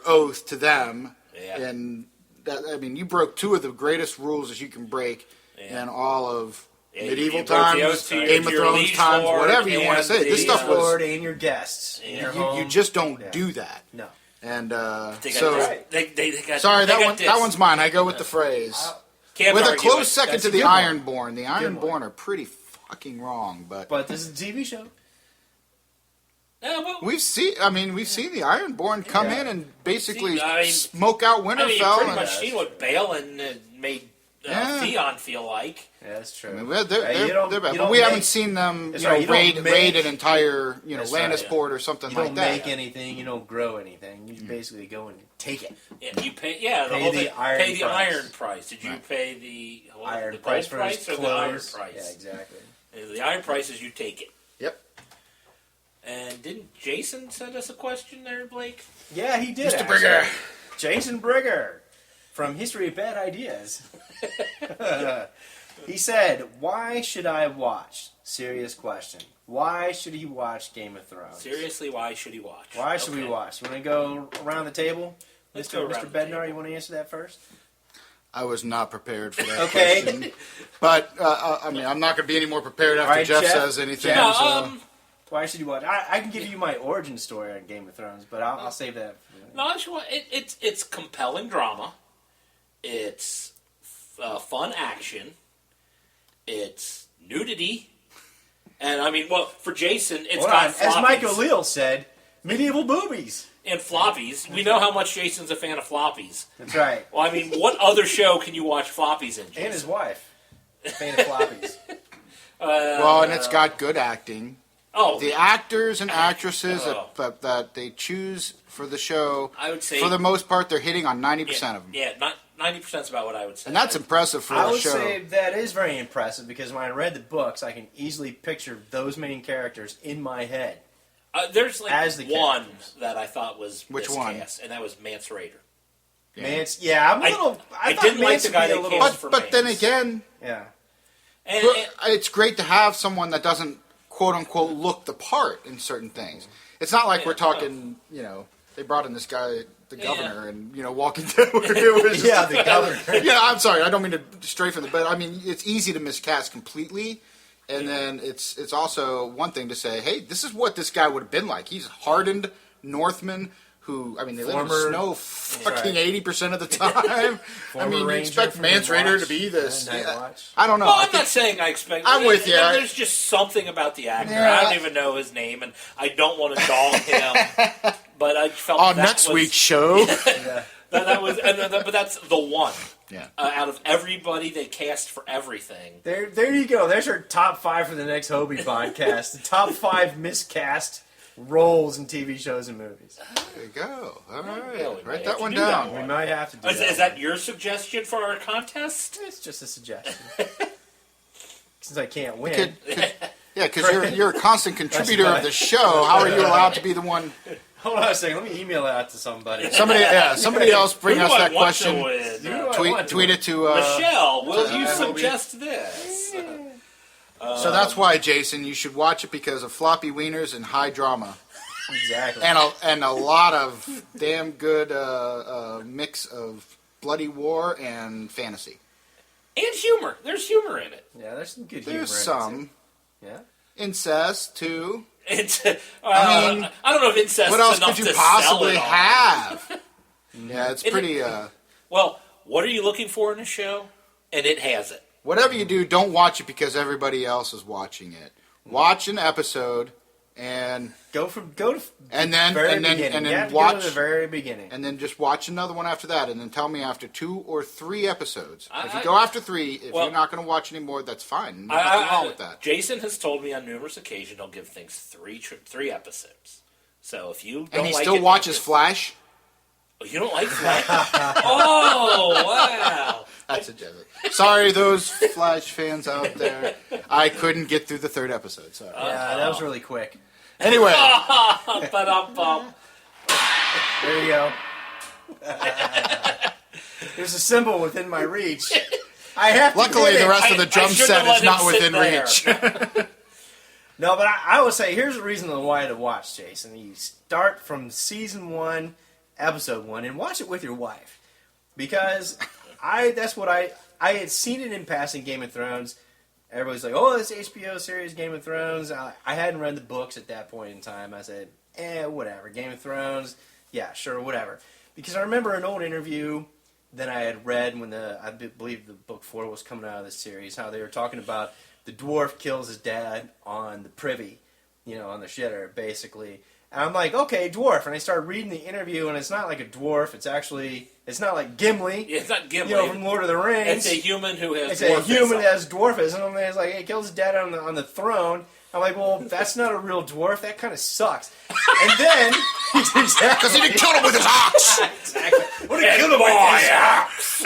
oath to them, and that, I mean, you broke two of the greatest rules that you can break in all of medieval you broke the oath times, to your- Game to of your Thrones liege times, lord whatever you want to and say. This the, stuff was Lord and your guests. in your you home. just don't Yeah. do that. No. And They got so this- they got, sorry, they that got one this. that one's mine. I go with the phrase. Can't With a argue close it. second That's to a the good one. Ironborn. The Ironborn are pretty fucking wrong, but this is a TV show. No, but we've seen the Ironborn come Yeah. in and basically See, I mean- smoke out I mean, Winterfell. you pretty and- much seen what Balin made Yeah. Theon feel like. Yeah, that's true. I mean, You don't- they're bad, you but don't we haven't make- seen them, That's right, you don't raid make- an entire, That's right, Lannisport or something you like don't that. make anything. You don't grow anything. You basically go and take it. Yeah, you pay. Yeah, the Pay whole the thing. iron Pay the price. iron price. Did you pay the Iron the gold price for his price or clothes. the iron price? Yeah, exactly. The iron price is you take it. Yep. And didn't Jason send us a question there, Blake? Yeah, he did. Mr. actually. Brigger. Jason Brigger from History of Bad Ideas. He said, "Why should I watch?" Serious question. Why should he watch Game of Thrones? Seriously, why should he watch? Why should we Okay. watch? You want to go around the table? Let's Mr. go Mr. around the Bednar, table. you want to answer that first? I was not prepared for that Okay. question. But, I'm not going to be any more prepared after All right, Jeff Jeff. says anything. Jeff. so- No, Why should you watch? I can give you my origin story on Game of Thrones, but I'll save that. No, it's compelling drama. It's fun action. It's nudity. And I mean, well, for Jason, it's got floppies. As Mike O'Leal said, medieval boobies. And floppies. We know how much Jason's a fan of floppies. That's right. Well, I mean, what other show can you watch floppies in, Jason? And his wife. A fan of floppies. Well, and it's got good acting. Oh, The actors and actresses that they choose for the show, I would say, for the most part, they're hitting on 90% of them. Yeah, not 90% is about what I would say. And that's impressive for I a would show. say that is very impressive because when I read the books, I can easily picture those main characters in my head. There's like As the one characters. that I thought was Which one? miscast, and that was Mance Raider. Mance, I'm a little. I thought didn't like Mance the would guy be a they little. cast for But then Mance. again, Yeah. And it's great to have someone that doesn't quote unquote look the part in certain things. It's not like we're talking, they brought in this guy, the governor, and Walking Dead. It was just, the governor. Yeah, I'm sorry, I don't mean to stray from but I mean it's easy to miscast completely. And then it's also one thing to say, hey, this is what this guy would have been like. He's hardened Northman who, I mean, they live in the snow fucking 80% of the time. I mean, you expect Mance Raider to be this. I don't know. Well, I'm not saying I expect. I'm with you. There's just something about the actor. Yeah. I don't even know his name, and I don't want to dog him. But I felt on that next was, week's show. that was, but that's the one. Yeah. Out of everybody they cast for everything. There you go. There's our top 5 for the next Hobie podcast. The top 5 miscast roles in TV shows and movies. There you go. All right. Yeah, we might Write have that to one do down. that one. We might have to do that. Is that your suggestion for our contest? It's just a suggestion. Since I can't win. Yeah, because you're a constant contributor of the show. How are you allowed to be the one? Hold on a second. Let me email that out to somebody. Somebody else bring Who us do I that want question. to win? Who do I want Tweet to it to Michelle, will you Hobie. suggest this? So that's why, Jason, you should watch it because of floppy wieners and high drama, Exactly. and a lot of damn good mix of bloody war and fantasy. And humor. There's humor in it. Yeah, there's some good humor. There's in it, some too. Yeah. incest too. I mean, I don't know if incest What is else enough could you to possibly sell it on. have? Yeah, it's It- pretty. Well, what are you looking for in a show? And it has it. Whatever you do, don't watch it because everybody else is watching it. Watch an episode and Go then very and beginning. then You have to watch go to the very beginning. and then just watch another one after that, and then tell me after 2 or 3 episodes. If you I- go after 3, if well, you're not going to watch anymore, that's fine. There's nothing wrong with that. Jason has told me on numerous occasions he'll give things three episodes. So if you don't And he like still it, watches it's- Flash. Oh, you don't like Flash? Oh, wow. That's a joke. Sorry, those Flash fans out there. I couldn't get through the 3rd episode. Sorry. Yeah, that was really quick. Anyway, Ba-dum-bum. There you go. There's a symbol within my reach. I have to luckily get the it. rest of the I drum shouldn't set have is let not him within sit reach. No, but I would say here's the reason why to watch, Jason. You start from season 1, episode 1, and watch it with your wife. Because that's what I had seen it in passing Game of Thrones. Everybody's like, oh, this HBO series, Game of Thrones. I hadn't read the books at that point in time. I said, whatever. Game of Thrones, yeah, sure, whatever. Because I remember an old interview that I had read when I believe the book 4 was coming out of this series, how they were talking about the dwarf kills his dad on the privy, on the shitter, basically. And I'm like, okay, dwarf. And I started reading the interview, and it's not like a dwarf. It's not like Gimli. Yeah, it's not Gimli. From Lord of the Rings. It's a human who has It's a human that dwarfism. has dwarfism. And it's like, hey, he kills his dad on the throne. I'm like, well, that's not a real dwarf. That kind of sucks. And then... Because he didn't kill him with his ox. Exactly. What did kill him with axe?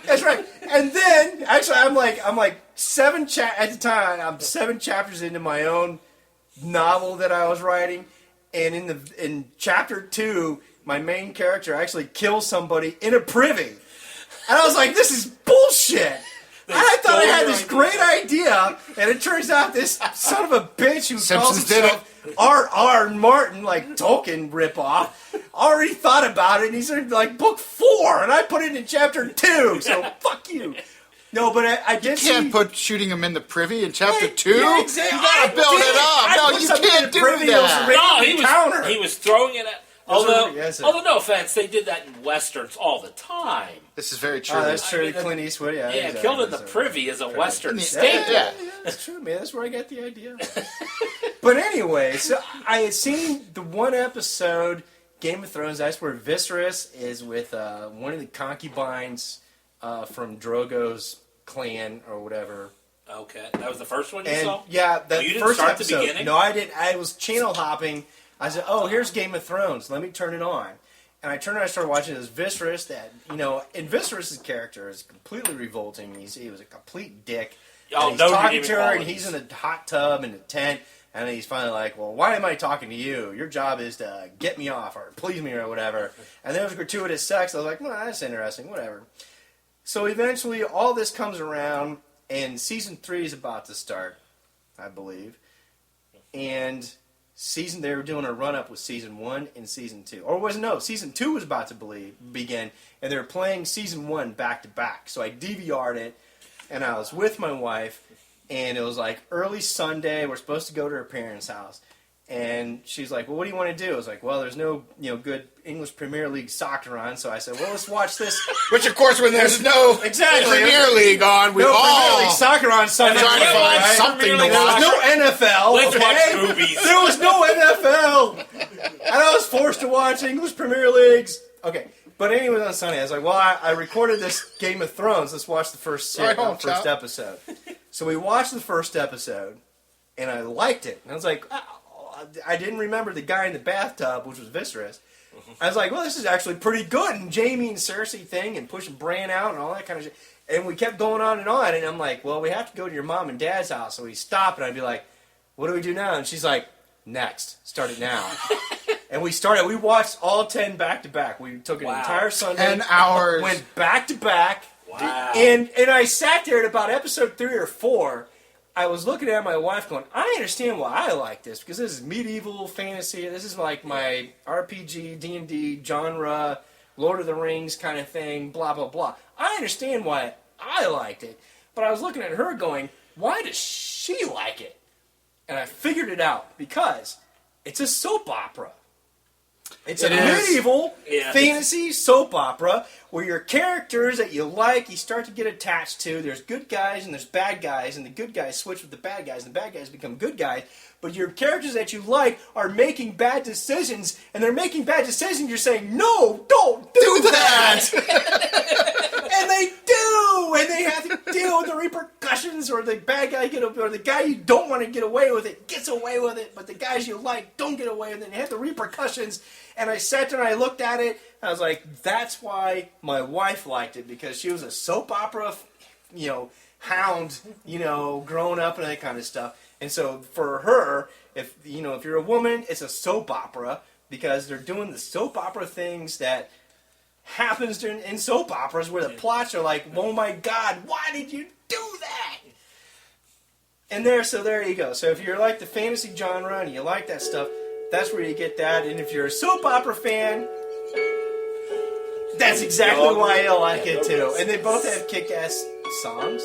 That's right. And then, actually, I'm like at the time, I'm 7 chapters into my own novel that I was writing, and in chapter 2, my main character actually kills somebody in a privy, and I was like, this is bullshit. I thought I had this great idea, and it turns out this son of a bitch who calls Simpsons did himself R.R. Martin, like Tolkien ripoff, already thought about it, and he's like, book 4, and I put it in chapter 2, so fuck you. No, but I You did can't see... put shooting him in the privy in chapter 2. Yeah, exactly. You gotta build it up. No, you can't do that. No, he was throwing it at... Although, Yes, sir. no offense, they did that in westerns all the time. This is very true. Oh, that's true. I mean, Clint Eastwood, yeah. Yeah, exactly. Killed in the Privy is a western Yeah, staple. yeah. That's true, man. That's where I got the idea. But anyway, so I had seen the one episode, Game of Thrones. That's where Viserys is with one of the concubines from Drogo's clan or whatever. Okay, that was the first one you And saw? yeah, that you didn't first start episode. the beginning? No, I didn't. I was channel hopping. I said, "Oh, here's Game of Thrones. Let me turn it on." And I turned on. I started watching this Viserys. That and Viserys' character is completely revolting. He was a complete dick. Oh, And he's no talking redeeming to her, and qualities. he's in a hot tub in a tent, and then he's finally like, "Well, why am I talking to you? Your job is to get me off or please me or whatever." And then it was gratuitous sex. I was like, "Well, that's interesting. Whatever." So eventually, all this comes around, and season 3 is about to start, I believe, and they were doing a run-up with season 1 and season 2. Or season 2 was about to begin, and they were playing season 1 back-to-back. So I DVR'd it, and I was with my wife, and it was like early Sunday. We're supposed to go to her parents' house. And she's like, "Well, what do you want to do?" I was like, "Well, there's no good English Premier League soccer on." So I said, "Well, let's watch this." Which, of course, when there's no Exactly. Premier League on, we No all Premier League soccer on Sunday. trying to Yeah, find well, something to Premier League There was watch. no NFL. Let's okay? watch movies. There was no NFL. And I was forced to watch English Premier Leagues. Okay. But anyway, on Sunday, I was like, well, I recorded this Game of Thrones. Let's watch the first episode. So we watched the first episode, and I liked it. And I was like, I didn't remember the guy in the bathtub, which was Viserys. I was like, well, this is actually pretty good. And Jamie and Cersei thing and pushing Bran out and all that kind of shit. And we kept going on. And I'm like, well, we have to go to your mom and dad's house. So we stop, and I'd be like, what do we do now? And she's like, next. Start it now. And we started. We watched all 10 back-to-back. We took an entire Sunday. 10 hours. Went back-to-back. Wow. And I sat there at about episode 3 or 4. I was looking at my wife going, I understand why I like this, because this is medieval fantasy. This is like my RPG, D&D genre, Lord of the Rings kind of thing, blah, blah, blah. I understand why I liked it. But I was looking at her going, why does she like it? And I figured it out, because it's a soap opera. It's a medieval fantasy soap opera where your characters that you like, you start to get attached to. There's good guys and there's bad guys, and the good guys switch with the bad guys, and the bad guys become good guys. But your characters that you like are making bad decisions, and they're making bad decisions. You're saying, no, don't do that! And they do! And they have to deal with the repercussions, or the bad guy or the guy you don't want to get away with it gets away with it, but the guys you like don't get away with it, and they have the repercussions. And I sat there and I looked at it, and I was like, that's why my wife liked it, because she was a soap opera, hound, growing up and that kind of stuff. And so for her, if you're a woman, it's a soap opera, because they're doing the soap opera things that happens in soap operas where the plots are like, oh my God, why did you do that? And there you go. So if you're like the fantasy genre and you like that stuff, that's where you get that. And if you're a soap opera fan, that's exactly why I like it too. And they both have kick-ass songs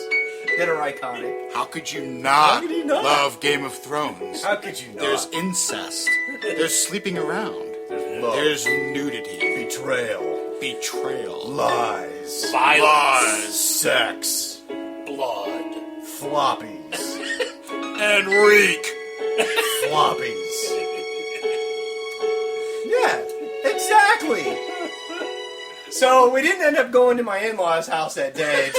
that are iconic. How could you not, could you not? love Game of Thrones? How could you not? There's incest. There's sleeping around. There's nudity. Betrayal. Lies. Violence. Sex. Blood. Floppies. And reek. Floppies. Yeah, exactly. So we didn't end up going to my in-laws' house that day.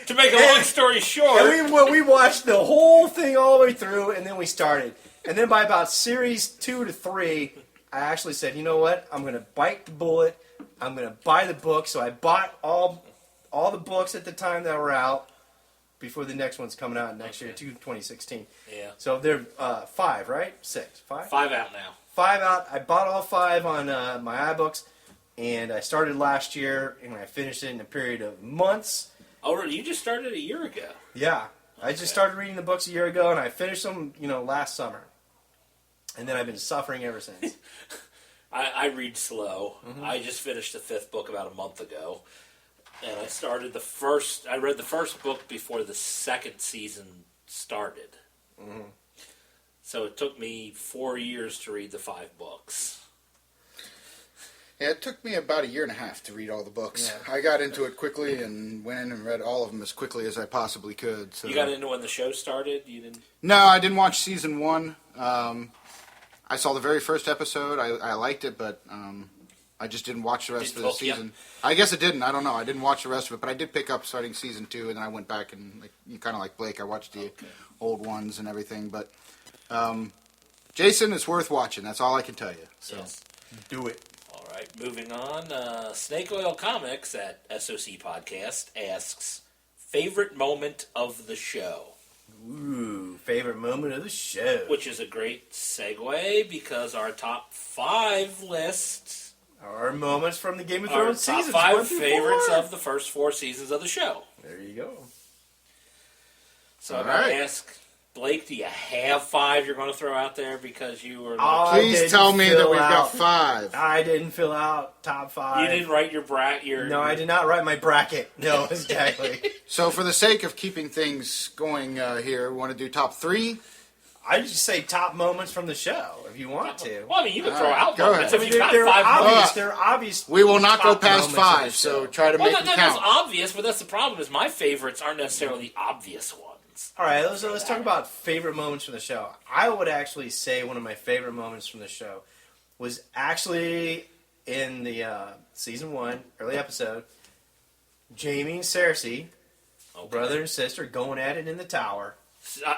To make a long story short, And we watched the whole thing all the way through, and then we started. And then by about series 2 to 3, I actually said, you know what? I'm going to bite the bullet. I'm going to buy the book. So I bought all the books at the time that were out before the next one's coming out next year, 2016. Yeah. So they're 5, right? 6. 5? 5 out now. 5 out. I bought all 5 on my iBooks, and I started last year, and I finished it in a period of months. Oh, really? You just started a year ago. Yeah. I just started reading the books a year ago, and I finished them, last summer. And then I've been suffering ever since. I read slow. I just finished the 5th book about a month ago. And I read the first book before the second season started. Mm-hmm. So it took me 4 years to read the 5 books. Yeah, it took me about a year and a half to read all the books. Yeah. I got into it quickly and went in and read all of them as quickly as I possibly could. So. You got into when the show started? You didn't? No, I didn't watch season 1. I saw the very first episode. I liked it, but I just didn't watch the rest of the season. Yep. I guess it didn't. I don't know. I didn't watch the rest of it, but I did pick up starting season 2, and then I went back and, you kind of like Blake, I watched the old ones and everything. But Jason, it's worth watching. That's all I can tell you. So yes. Do it. All right, moving on. Snake Oil Comics at SOC Podcast asks, favorite moment of the show? Ooh, favorite moment of the show. Which is a great segue because our top 5 list are moments from the Game of Thrones seasons. Top 5 favorites of the first 4 seasons of the show. There you go. So I'm going to ask Blake, do you have 5 you're going to throw out there because you were... Please tell me that we've got 5. I didn't fill out top 5. You didn't write your bracket? No, I did not write my bracket. No, exactly. So for the sake of keeping things going here, we want to do top 3? I just say top moments from the show if you want to. Well, I mean, you can throw out go moments ahead. if you've got They're 5 obvious. moments. They're obvious. We will not go past moments 5, so try to make it That's count. obvious, but that's the problem is my favorites aren't necessarily the obvious ones. All right, let's talk about favorite moments from the show. I would actually say one of my favorite moments from the show was actually in the season 1 early episode. Jaime and Cersei, brother and sister, going at it in the tower.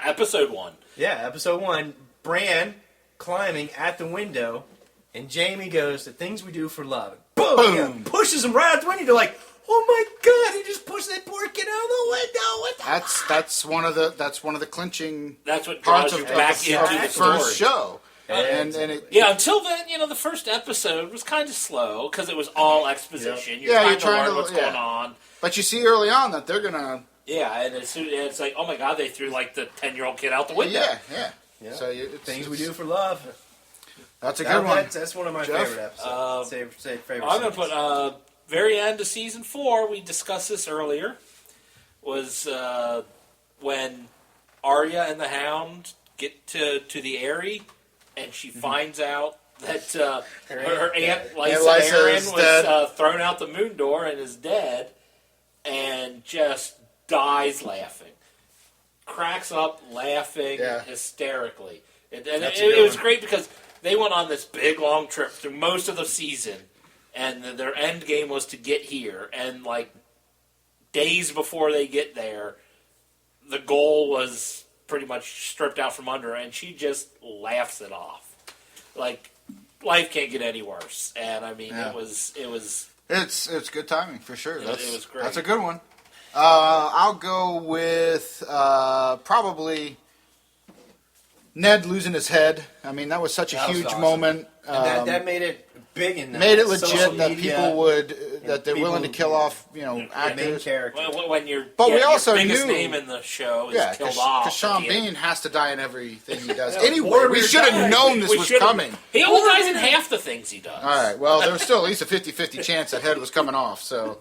Episode 1. Yeah, episode 1. Bran climbing at the window, and Jaime goes, "The things we do for love." Boom! Boom. Yeah, pushes him right out the window. You're like, oh my god! He just pushed that poor kid out of the window. What the That's one of the clinching. That's what parts draws of you back into the first story. show. And it, until then, the first episode was kind of slow because it was all exposition. You're trying to learn what's going on. But you see early on that they're gonna. Yeah, and it's like, oh my god, they threw like the 10-year-old kid out the window. Yeah. So things we do for love. That's a good one. That's one of my Jeff? favorite episodes. Favorite. I'm going to put very end of season 4. We discussed this earlier. Was when Arya and the Hound get to the Eyrie, and she finds out that her aunt Lysa Arryn was thrown out the moon door and is dead, and just dies laughing. Cracks up laughing hysterically. It was great because they went on this big long trip through most of the season, and their end game was to get here. And like days before they get there, the goal was pretty much stripped out from under her, and she just laughs it off. Like life can't get any worse. And I mean, it was. It's good timing for sure. It was great. That's a good one. I'll go with probably Ned losing his head. I mean, that was such a huge awesome. moment. And that made it big in made it legit social that media, people would that they're people, willing to kill off main actors. character. When you're, But we also your biggest knew- name in the show is killed off. Because Sean at the end. Bean has to die in everything he does. Yeah, Anyway, Boromir we should have died. known this We was should've- coming. He only dies in half the things he does. All right. Well, there was still at least a 50-50 chance that head was coming off. So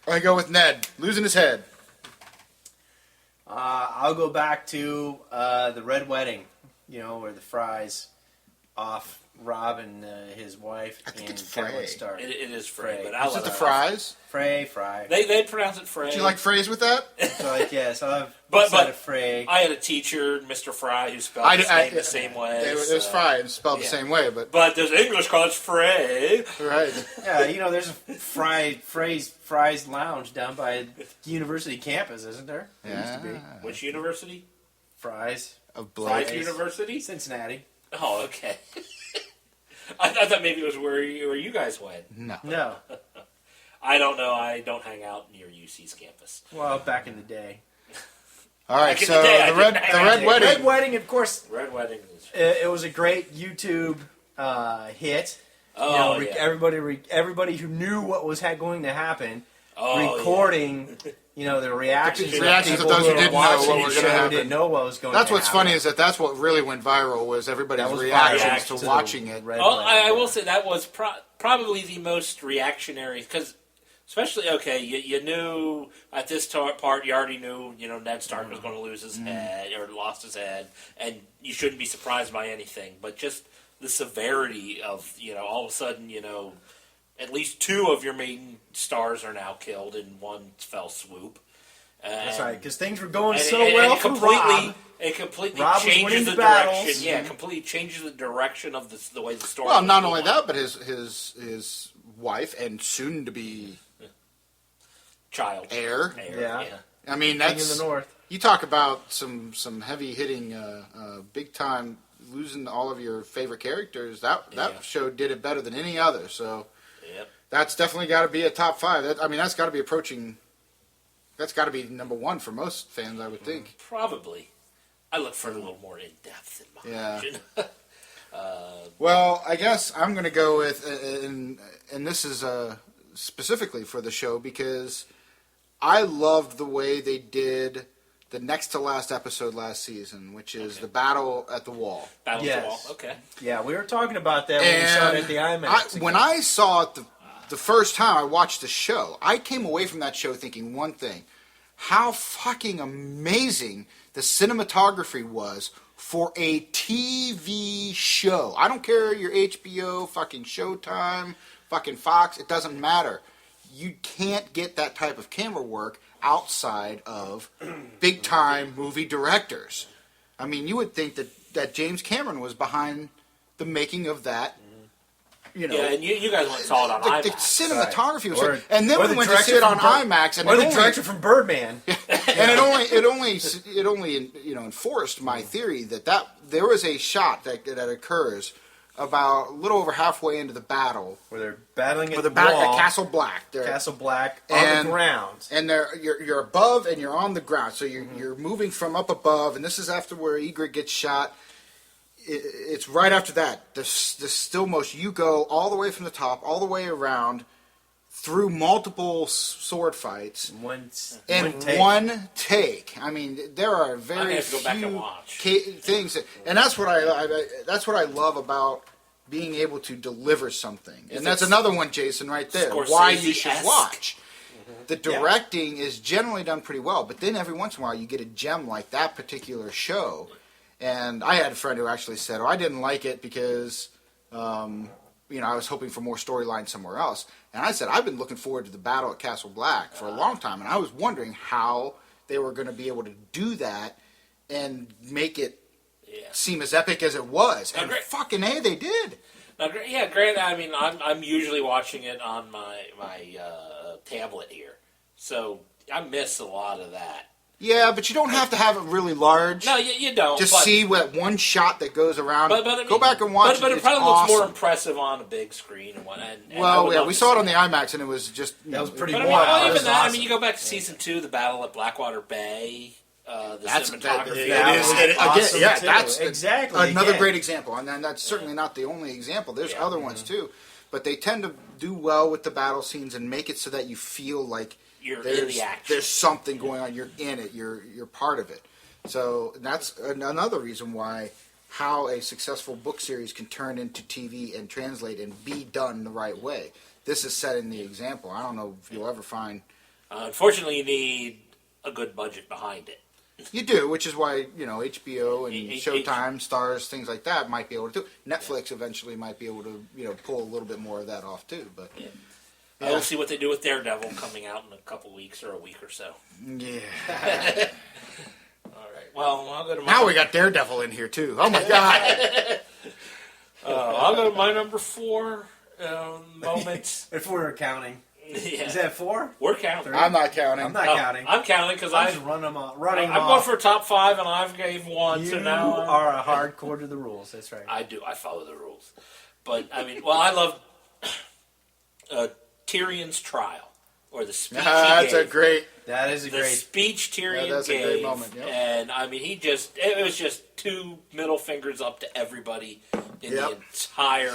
I go with Ned losing his head. I'll go back to the Red Wedding, where the Fries off Rob and his wife I think and it's Catelyn Frey. Stark. It is Frey, Frey. but I Is it love the it. fries? Fry. They pronounce it Frey. Do you like phrase with that? So I've But said Frey. I had a teacher, Mr. Fry, who spelled his name the same way. It was fry and spelled the yeah. same way, but But there's English called Frey. right. Yeah, there's a Fry's Lounge down by University campus, isn't there? There used to be. Which university? Fry's. Of Fry's Blake. University? Cincinnati. Oh, okay. I thought maybe it was where you guys went. No. I don't know. I don't hang out near UC's campus. Well, back in the day. All right, Back in so the day, I the red didn't have red it. wedding. Red Wedding, of course, Red Wedding is... it was a great YouTube hit. Oh, yeah. Everybody who knew what was going to happen, Oh, recording, the reactions. The reactions of people those who were didn't know watching what the was show gonna happen. Didn't know what was going. That's to what's happen. funny is that's what really went viral was everybody's That was reactions viral to watching it. Red Oh, Wedding. I will say that was probably the most reactionary because Especially, okay, you knew at this part, you already knew, Ned Stark was going to lose his head, or lost his head, and you shouldn't be surprised by anything. But just the severity of, all of a sudden, at least 2 of your main stars are now killed in one fell swoop. That's right, because things were going well for Rob. It completely Rob changes the direction. Yeah, it completely changes the direction of the way the story. Well, not only that, but his wife and soon to be child heir. Yeah. I mean, King that's in the North. You talk about some heavy hitting, big time losing all of your favorite characters. That show did it better than any other. So that's definitely got to be a top 5. That's got to be approaching. That's got to be number 1 for most fans, I would think. Probably. I look for a little more in depth in my opinion. Well, I guess I'm going to go with, and this is specifically for the show because I loved the way they did the next to last episode last season, which is the Battle at the Wall. Battle at the Wall, okay. Yeah, we were talking about that when we saw it at the IMAX. When I saw it the first time I watched the show, I came away from that show thinking one thing: how fucking amazing the cinematography was for a TV show. I don't care your HBO, fucking Showtime, fucking Fox, it doesn't matter. You can't get that type of camera work outside of big-time movie directors. I mean, you would think that James Cameron was behind the making of that. Yeah, and you guys went and saw it on IMAX. The cinematography was, Or- and then or we the went to director see it on from IMAX, and Or it the only- director from Birdman. and it only enforced my theory that there was a shot that occurs about a little over halfway into the battle Where they're battling at the the back wall. at Castle Black. Castle Black on And- the ground. And you're above and you're on the ground, so you're moving from up above, and this is after where Ygritte gets shot. It's right after that. The still motion. You go all the way from the top, all the way around, through multiple sword fights. One take. I mean, there are very have to go back and few watch. things, and that's what I love about being able to deliver something. And that's another one, Jason, right there. Why you should Scorsese-esque. watch. The directing is generally done pretty well, but then every once in a while you get a gem like that particular show. And I had a friend who actually said, I didn't like it because, I was hoping for more storyline somewhere else. And I said, I've been looking forward to the battle at Castle Black for a long time, and I was wondering how they were going to be able to do that and make it seem as epic as it was. And fucking A, they did. Now, granted, I mean, I'm usually watching it on my tablet here, so I miss a lot of that. Yeah, but you don't have to have it really large. No, you don't. Just see what one shot that goes around. But I mean, go back and watch it. But it It's probably awesome. looks more impressive on a big screen. We saw it on the IMAX, and it was just... That was pretty But wild. even was that, awesome. I mean, you go back to season 2, the battle at Blackwater Bay, the That's cinematography. that's exactly another great example, and then that's certainly not the only example. There's other ones too, but they tend to do well with the battle scenes and make it so that you feel like You're in the action. there's something going on. You're in it. You're part of it. So that's another reason why how a successful book series can turn into TV and translate and be done the right way. This is setting the example. I don't know if you'll ever find. Unfortunately, you need a good budget behind it. You do, which is why HBO and Showtime, Stars, things like that might be able to do. Netflix eventually might be able to pull a little bit more of that off too. But We'll see what they do with Daredevil coming out in a couple weeks or a week or so. yeah. All right. Well, I'll go to my Now we got Daredevil in here too. Oh my god! I'll go to my number 4 moment. If we were counting. Yeah. Is that 4? We're counting. I'm not counting. I'm not counting. I'm counting because I'm just running them off. I'm going for a top 5 and I've gave 1. You so now are a hardcore to the rules. That's right. I do. I follow the rules. But I mean, I love Tyrion's trial or the speech. That's he a gave. great. That is a The great. speech Tyrion that's a gave, great moment, yep. and I mean, it was just 2 middle fingers up to everybody in the entire,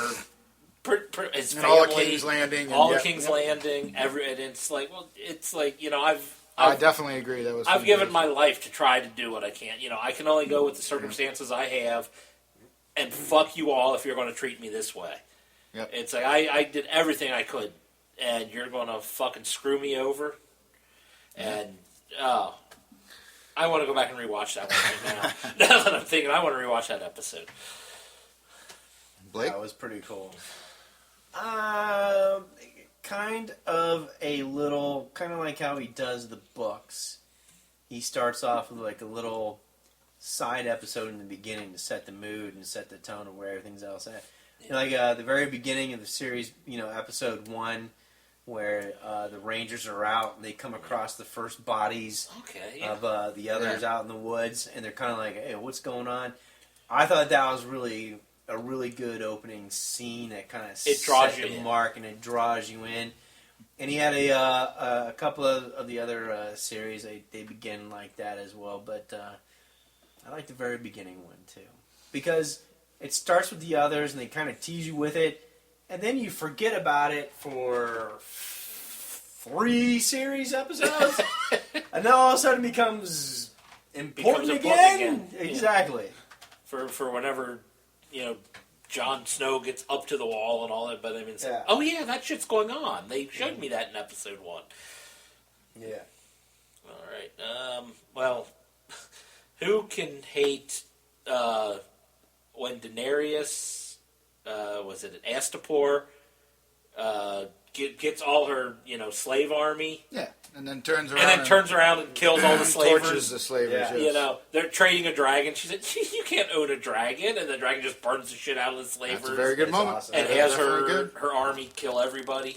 his And family, all of King's Landing. And all of King's Landing, and it's like, I definitely agree. That was. I've given my life to try to do what I can. I can only go with the circumstances I have, and fuck you all if you're going to treat me this way. Yep. It's like I did everything I could, and you're going to fucking screw me over. And, I want to go back and rewatch that one right now. Now that I'm thinking, I want to rewatch that episode. Blake? That was pretty cool. Kind of like how he does the books. He starts off with like a little side episode in the beginning to set the mood and set the tone of where everything's else at. Yeah. Like the very beginning of the series, episode 1, where the Rangers are out and they come across the first bodies of the others out in the woods, and they're kind of like, "Hey, what's going on?" I thought that was a really good opening scene that kind of set the mark and it draws you in. And he had a couple of the other series, they begin like that as well. But I like the very beginning one too, because it starts with the others and they kind of tease you with it, and then you forget about it for 3 series episodes, and then all of a sudden it becomes important again. Exactly. For whenever, Jon Snow gets up to the wall and all that, but I mean, oh yeah, that shit's going on. They showed me that in episode 1. Yeah. All right. Well, who can hate when Daenerys, was it Astapor, gets all her, slave army? Yeah, and then turns around and kills all the slavers. Torches the slavers. Yeah. They're trading a dragon. She said, "You can't own a dragon," and the dragon just burns the shit out of the slavers. That's a very good moment. Awesome. And has her army kill everybody.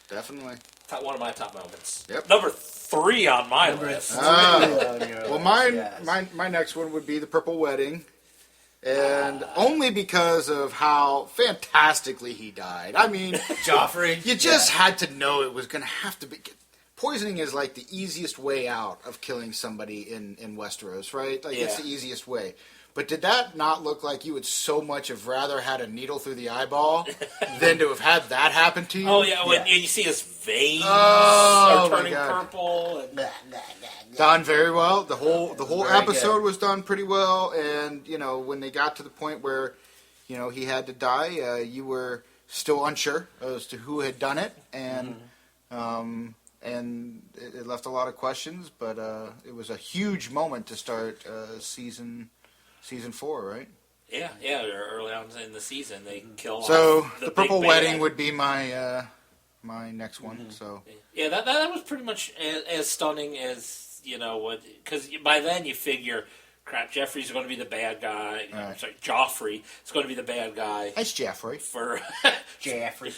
Definitely. One of my top moments. Yep. Number 3 on my list. Well, my next one would be the Purple Wedding. And only because of how fantastically he died. I mean, Joffrey. You just had to know it was going to have to be. Poisoning is like the easiest way out of killing somebody in Westeros, right? Like, it's the easiest way. But did that not look like you would so much have rather had a needle through the eyeball than to have had that happen to you? Oh, yeah, and you see his veins are turning purple. And done very well. The whole episode was done pretty well, and when they got to the point where he had to die, you were still unsure as to who had done it, and and it left a lot of questions. But it was a huge moment to start season 4, right? Yeah, early on in the season they kill off the Purple Wedding would be my my next one. Mm-hmm. So yeah, that was pretty much as stunning as because by then you figure, crap, Jeffrey's going to be the bad guy. Right. Sorry, Joffrey is going to be the bad guy. That's Jeffrey. For Jeffrey.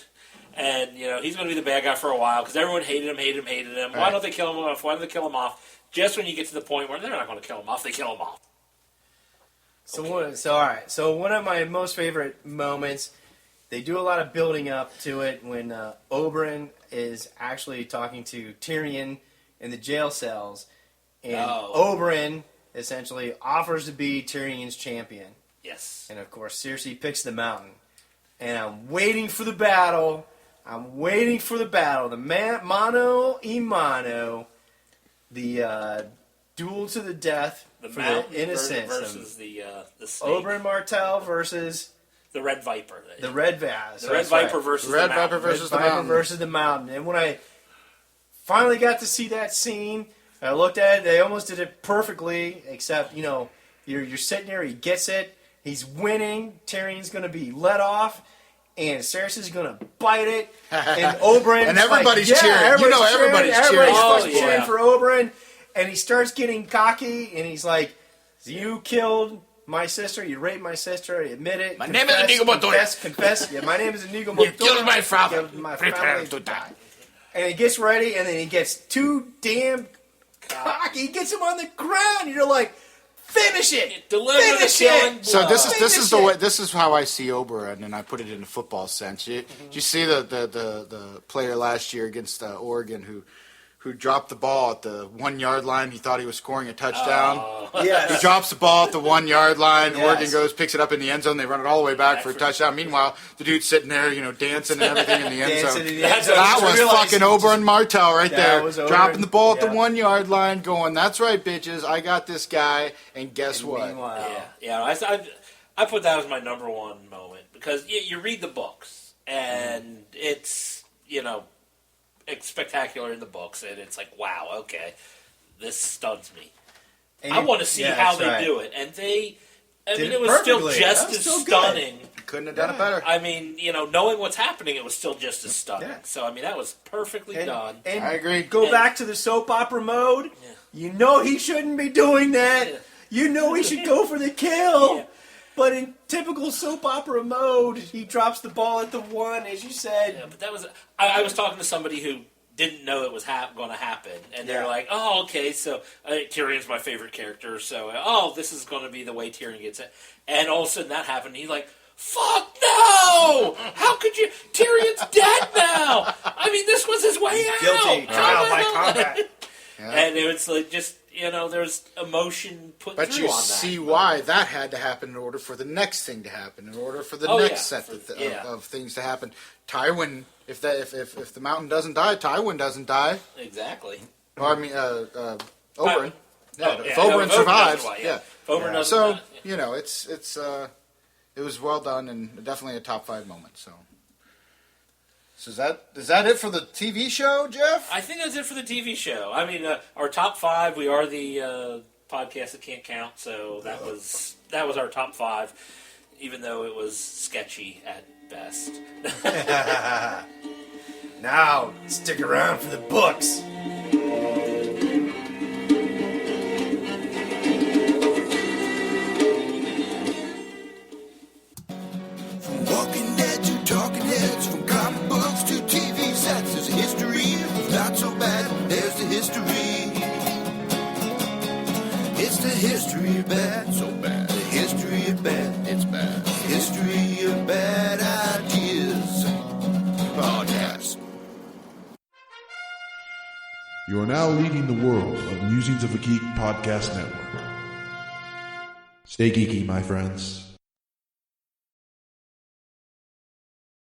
And he's going to be the bad guy for a while because everyone hated him. Right. Why don't they kill him off? Why don't they kill him off? Just when you get to the point where they're not going to kill him off, they kill him off. So one of my most favorite moments, they do a lot of building up to it when Oberyn is actually talking to Tyrion in the jail cells, and Oberyn essentially offers to be Tyrion's champion. Yes. And of course, Cersei picks the mountain, and I'm waiting for the battle. The mano a mano, the duel to the death. The innocence versus the snake. Oberyn Martell versus the Red Viper. The Red Viper versus the Mountain. And when I finally got to see that scene, I looked at it. They almost did it perfectly, except you're sitting there. He gets it. He's winning. Tyrion's going to be let off. And Cersei's going to bite it. And Oberyn and everybody's cheering. Everybody's cheering for Oberyn. And he starts getting cocky, and he's like, "You killed my sister. You raped my sister. I admit it. My name is Inigo Montoya. Confess. Yeah, my name is Inigo Montoya. You killed my father. Prepare to die." And he gets ready, and then he gets too damn cocky. He gets him on the ground. And you're like, "Finish it! Finish it!" So this is how I see Oberyn, and I put it in a football sense. Did you see the player last year against Oregon who dropped the ball at the 1 yard line? He thought he was scoring a touchdown. Yes. He drops the ball at the 1 yard line. Yes. Oregon goes, picks it up in the end zone. They run it all the way back for a touchdown. Meanwhile, the dude's sitting there, dancing and everything in the end zone. That was fucking Oberyn Martell right there. Dropping the ball at the 1 yard line, going, "That's right, bitches. I got this guy." And guess what? Meanwhile. Yeah. I put that as my number one moment because you read the books and it's, spectacular in the books, and it's like, wow, okay, this stuns me. And I want to see how they do it, and they. I mean, it was still just as stunning. Couldn't have done it better. I mean, knowing what's happening, it was still just as stunning. Yeah. So, I mean, that was perfectly done. And I agree. Go back to the soap opera mode. Yeah. You know he shouldn't be doing that. Yeah. You know he should go for the kill. Yeah. But in typical soap opera mode, he drops the ball at the one, as you said. Yeah, but that was... I was talking to somebody who didn't know it was going to happen. And they're like, oh, okay, so Tyrion's my favorite character, so, this is going to be the way Tyrion gets it. And all of a sudden that happened, he's like, fuck no! How could you... Tyrion's dead now! I mean, this was his way out! Guilty. Trial by combat. Yeah. And it was like just, there's emotion put through on that. But you see why that had to happen in order for the next thing to happen, in order for the next set of things to happen. Tywin, if the mountain doesn't die, Tywin doesn't die. Exactly. Well, I mean, Oberyn. If Oberyn survives, If Oberyn doesn't so die, it was well done and definitely a top 5 moment. So is that it for the TV show, Jeff? I think that's it for the TV show. I mean, our top 5. We are the podcast that can't count, so that was our top 5, even though it was sketchy at best. Now stick around for the books. From Walking Dead to Talking Heads, from comic books to TV sets, there's a history of not so bad. There's the history. It's the history of bad, so bad. The history of bad, it's bad. History of bad ideas. Podcast. You are now leading the world of Musings of a Geek podcast network. Stay geeky, my friends.